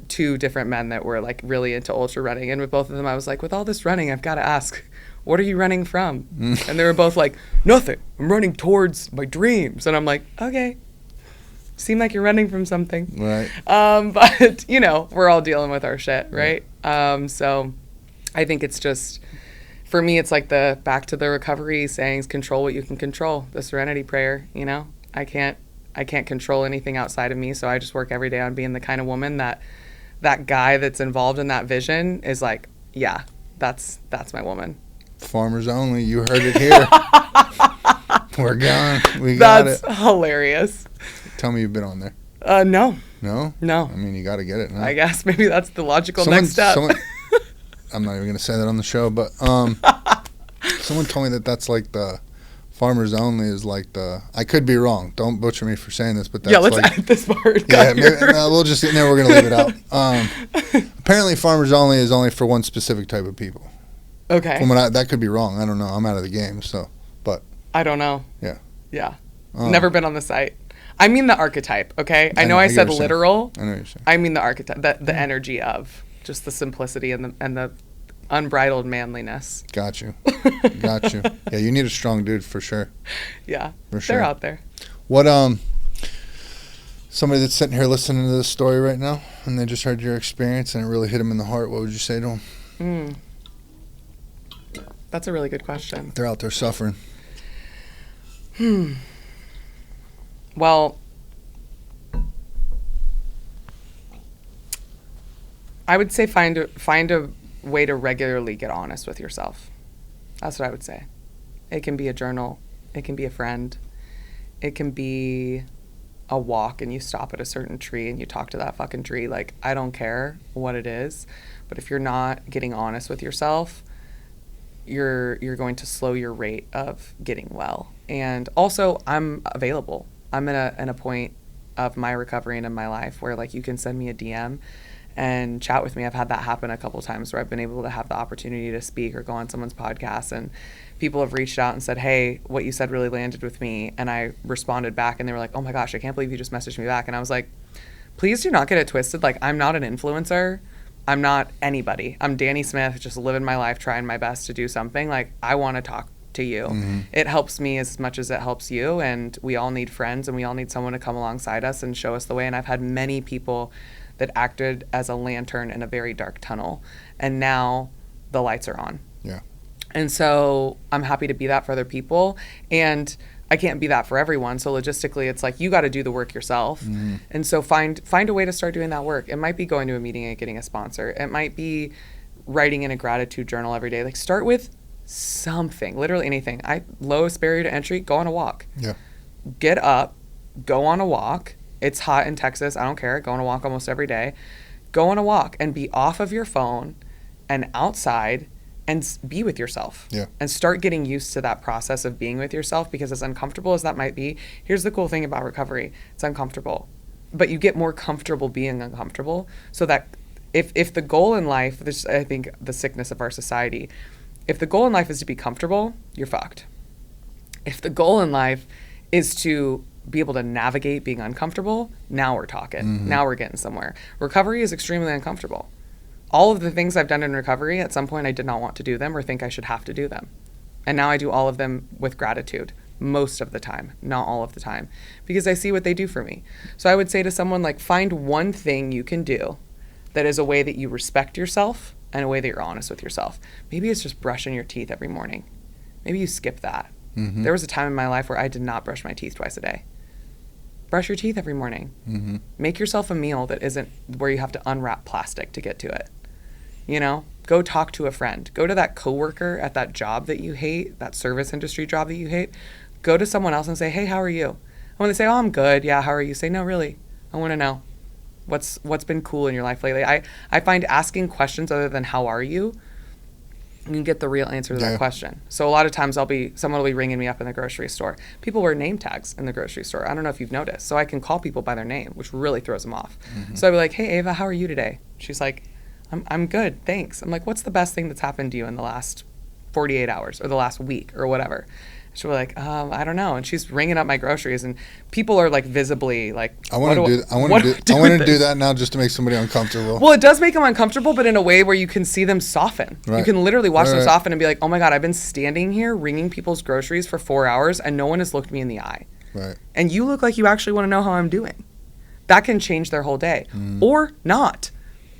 two different men that were like really into ultra running, and with both of them I was like, with all this running, I've got to ask, what are you running from? And they were both like, nothing. I'm running towards my dreams. And I'm like, okay. Seem like you're running from something. Right. But, you know, we're all dealing with our shit, right? So I think it's just, for me, it's like the back to the recovery sayings, control what you can control, the serenity prayer, you know? I can't control anything outside of me, so I just work every day on being the kind of woman that guy that's involved in that vision is like, yeah, that's my woman. Farmers only. You heard it here. We're gone. We got it. That's hilarious. Tell me you've been on there. No. No? No. I mean, you got to get it. No? I guess maybe that's the logical next step. I'm not even going to say that on the show, but someone told me that that's like the farmers only is like the, I could be wrong. Don't butcher me for saying this, but that's let's like, edit this part. Yeah, we'll just, no, we're going to leave it out. Apparently farmers only is only for one specific type of people. Okay. That could be wrong. I don't know. I'm out of the game, so, but. I don't know. Yeah. Yeah. Never been on the site. I mean the archetype, okay? I know I said literal. I know what you're saying. I mean the archetype, the energy of just the simplicity and the unbridled manliness. Got you. Yeah, you need a strong dude for sure. Yeah. For sure. They're out there. What somebody that's sitting here listening to this story right now and they just heard your experience and it really hit them in the heart, what would you say to them? That's a really good question. They're out there suffering. Well, I would say find a way to regularly get honest with yourself. That's what I would say. It can be a journal. It can be a friend. It can be a walk and you stop at a certain tree and you talk to that fucking tree. Like, I don't care what it is, but if you're not getting honest with yourself, you're going to slow your rate of getting well. And also, I'm available. I'm in a point of my recovery and in my life where like you can send me a DM and chat with me. I've had that happen a couple times where I've been able to have the opportunity to speak or go on someone's podcast, and people have reached out and said, hey, what you said really landed with me. And I responded back and they were like, oh my gosh, I can't believe you just messaged me back. And I was like, please do not get it twisted. Like, I'm not an influencer. I'm not anybody. I'm Dani Smith, just living my life, trying my best to do something. Like, I want to talk to you. It helps me as much as it helps you, and we all need friends, and we all need someone to come alongside us and show us the way. And I've had many people that acted as a lantern in a very dark tunnel, and now the lights are on. Yeah. And so I'm happy to be that for other people, and I can't be that for everyone. So logistically, it's like, you got to do the work yourself. And so find a way to start doing that work. It might be going to a meeting and getting a sponsor. It might be writing in a gratitude journal every day. Like, start with something, literally anything. Lowest barrier to entry, go on a walk. Yeah. Get up, go on a walk. It's hot in Texas. I don't care. Go on a walk almost every day. Go on a walk and be off of your phone and outside and be with yourself. Yeah. And start getting used to that process of being with yourself, because as uncomfortable as that might be, here's the cool thing about recovery. It's uncomfortable, but you get more comfortable being uncomfortable, so that if the goal in life, this is, I think, the sickness of our society, if the goal in life is to be comfortable, you're fucked. If the goal in life is to be able to navigate being uncomfortable, now we're talking. Now we're getting somewhere. Recovery is extremely uncomfortable. All of the things I've done in recovery, at some point I did not want to do them or think I should have to do them. And now I do all of them with gratitude, most of the time, not all of the time, because I see what they do for me. So I would say to someone, like, find one thing you can do that is a way that you respect yourself and a way that you're honest with yourself. Maybe it's just brushing your teeth every morning. Maybe you skip that. There was a time in my life where I did not brush my teeth twice a day. Brush your teeth every morning. Make yourself a meal that isn't where you have to unwrap plastic to get to it. You know, go talk to a friend. Go to that coworker at that job that you hate, that service industry job that you hate. Go to someone else and say, hey, how are you? And when they say, oh, I'm good. Yeah, how are you? Say, no, really. I want to know what's been cool in your life lately. I find asking questions other than how are you, you can get the real answer to that question. So a lot of times someone will be ringing me up in the grocery store. People wear name tags in the grocery store. I don't know if you've noticed. So I can call people by their name, which really throws them off. So I'd be like, hey, Ava, how are you today? She's like, I'm good, thanks. I'm like, what's the best thing that's happened to you in the last 48 hours or the last week or whatever? She'll be like, I don't know. And she's ringing up my groceries, and people are like visibly like, I want to do that now just to make somebody uncomfortable. Well, it does make them uncomfortable, but in a way where you can see them soften. Right. You can literally watch them soften and be like, oh my God, I've been standing here ringing people's groceries for 4 hours and no one has looked me in the eye. Right. And you look like you actually want to know how I'm doing. That can change their whole day. Or not.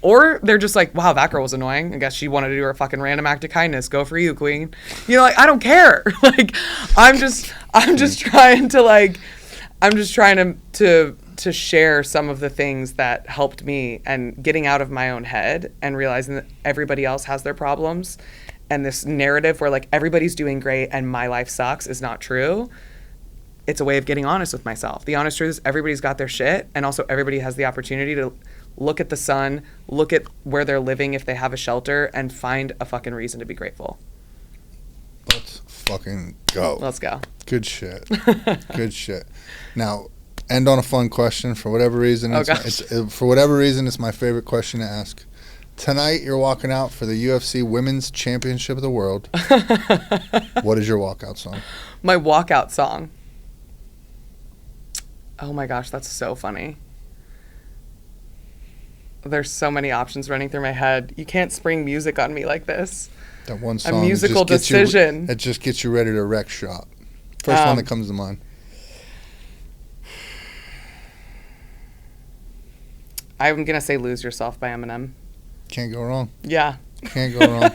Or they're just like, wow, that girl was annoying. I guess she wanted to do her fucking random act of kindness. Go for you, queen. You know, like, I don't care. Like, I'm just trying to share some of the things that helped me, and getting out of my own head and realizing that everybody else has their problems, and this narrative where like everybody's doing great and my life sucks is not true. It's a way of getting honest with myself. The honest truth is everybody's got their shit, and also everybody has the opportunity to look at the sun, look at where they're living if they have a shelter, and find a fucking reason to be grateful. Let's fucking go. Let's go. Good shit. Good shit. Now, end on a fun question. For whatever reason, it's my favorite question to ask. Tonight, you're walking out for the UFC Women's Championship of the World. What is your walkout song? My walkout song. Oh my gosh, that's so funny. There's so many options running through my head. You can't spring music on me like this. That one song. A musical decision. It just gets you ready to wreck shop. First one that comes to mind. I'm going to say Lose Yourself by Eminem. Can't go wrong. Yeah. Can't go wrong.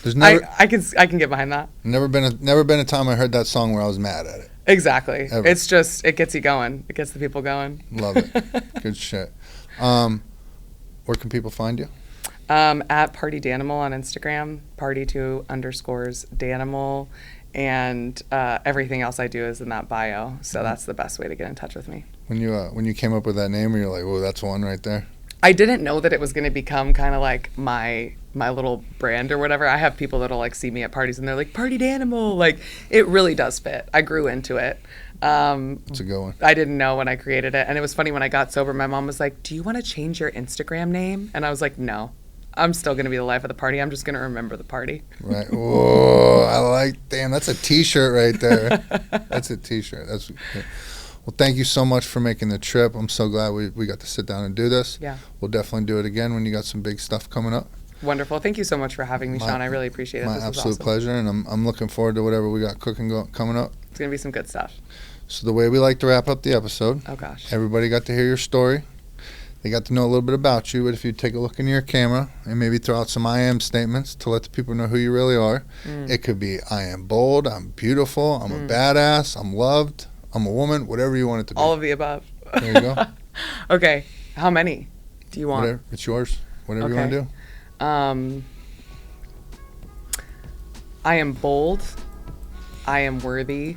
There's never. I can get behind that. Never been a time I heard that song where I was mad at it. Exactly. Ever. It's just, it gets you going. It gets the people going. Love it. Good shit. Where can people find you? At Party Danimal on Instagram, party2_Danimal, and everything else I do is in that bio. So that's the best way to get in touch with me. When you came up with that name, you're like, "Whoa, that's one right there." I didn't know that it was going to become kind of like my little brand or whatever. I have people that'll like see me at parties and they're like, Party Danimal. Like, it really does fit. I grew into it. It's a good one. I didn't know when I created it. And it was funny, when I got sober, my mom was like, do you want to change your Instagram name? And I was like, no, I'm still going to be the life of the party. I'm just going to remember the party. Right. Whoa, damn, that's a t-shirt right there. That's a t-shirt. That's good. Well, thank you so much for making the trip. I'm so glad we got to sit down and do this. Yeah. We'll definitely do it again when you got some big stuff coming up. Wonderful. Thank you so much for having me, Shawn. I really appreciate it. My This was absolute awesome. pleasure, and I'm looking forward to whatever we got cooking coming up. It's going to be some good stuff. So the way we like to wrap up the episode, Oh, gosh. everybody got to hear your story. They got to know a little bit about you, but if you take a look into your camera and maybe throw out some I am statements to let the people know who you really are. It could be, I am bold, I'm beautiful, I'm a badass, I'm loved, I'm a woman, whatever you want it to be. All of the above. There you go. Okay. How many do you want? Whatever. It's yours. Whatever you want to do. I am bold. I am worthy.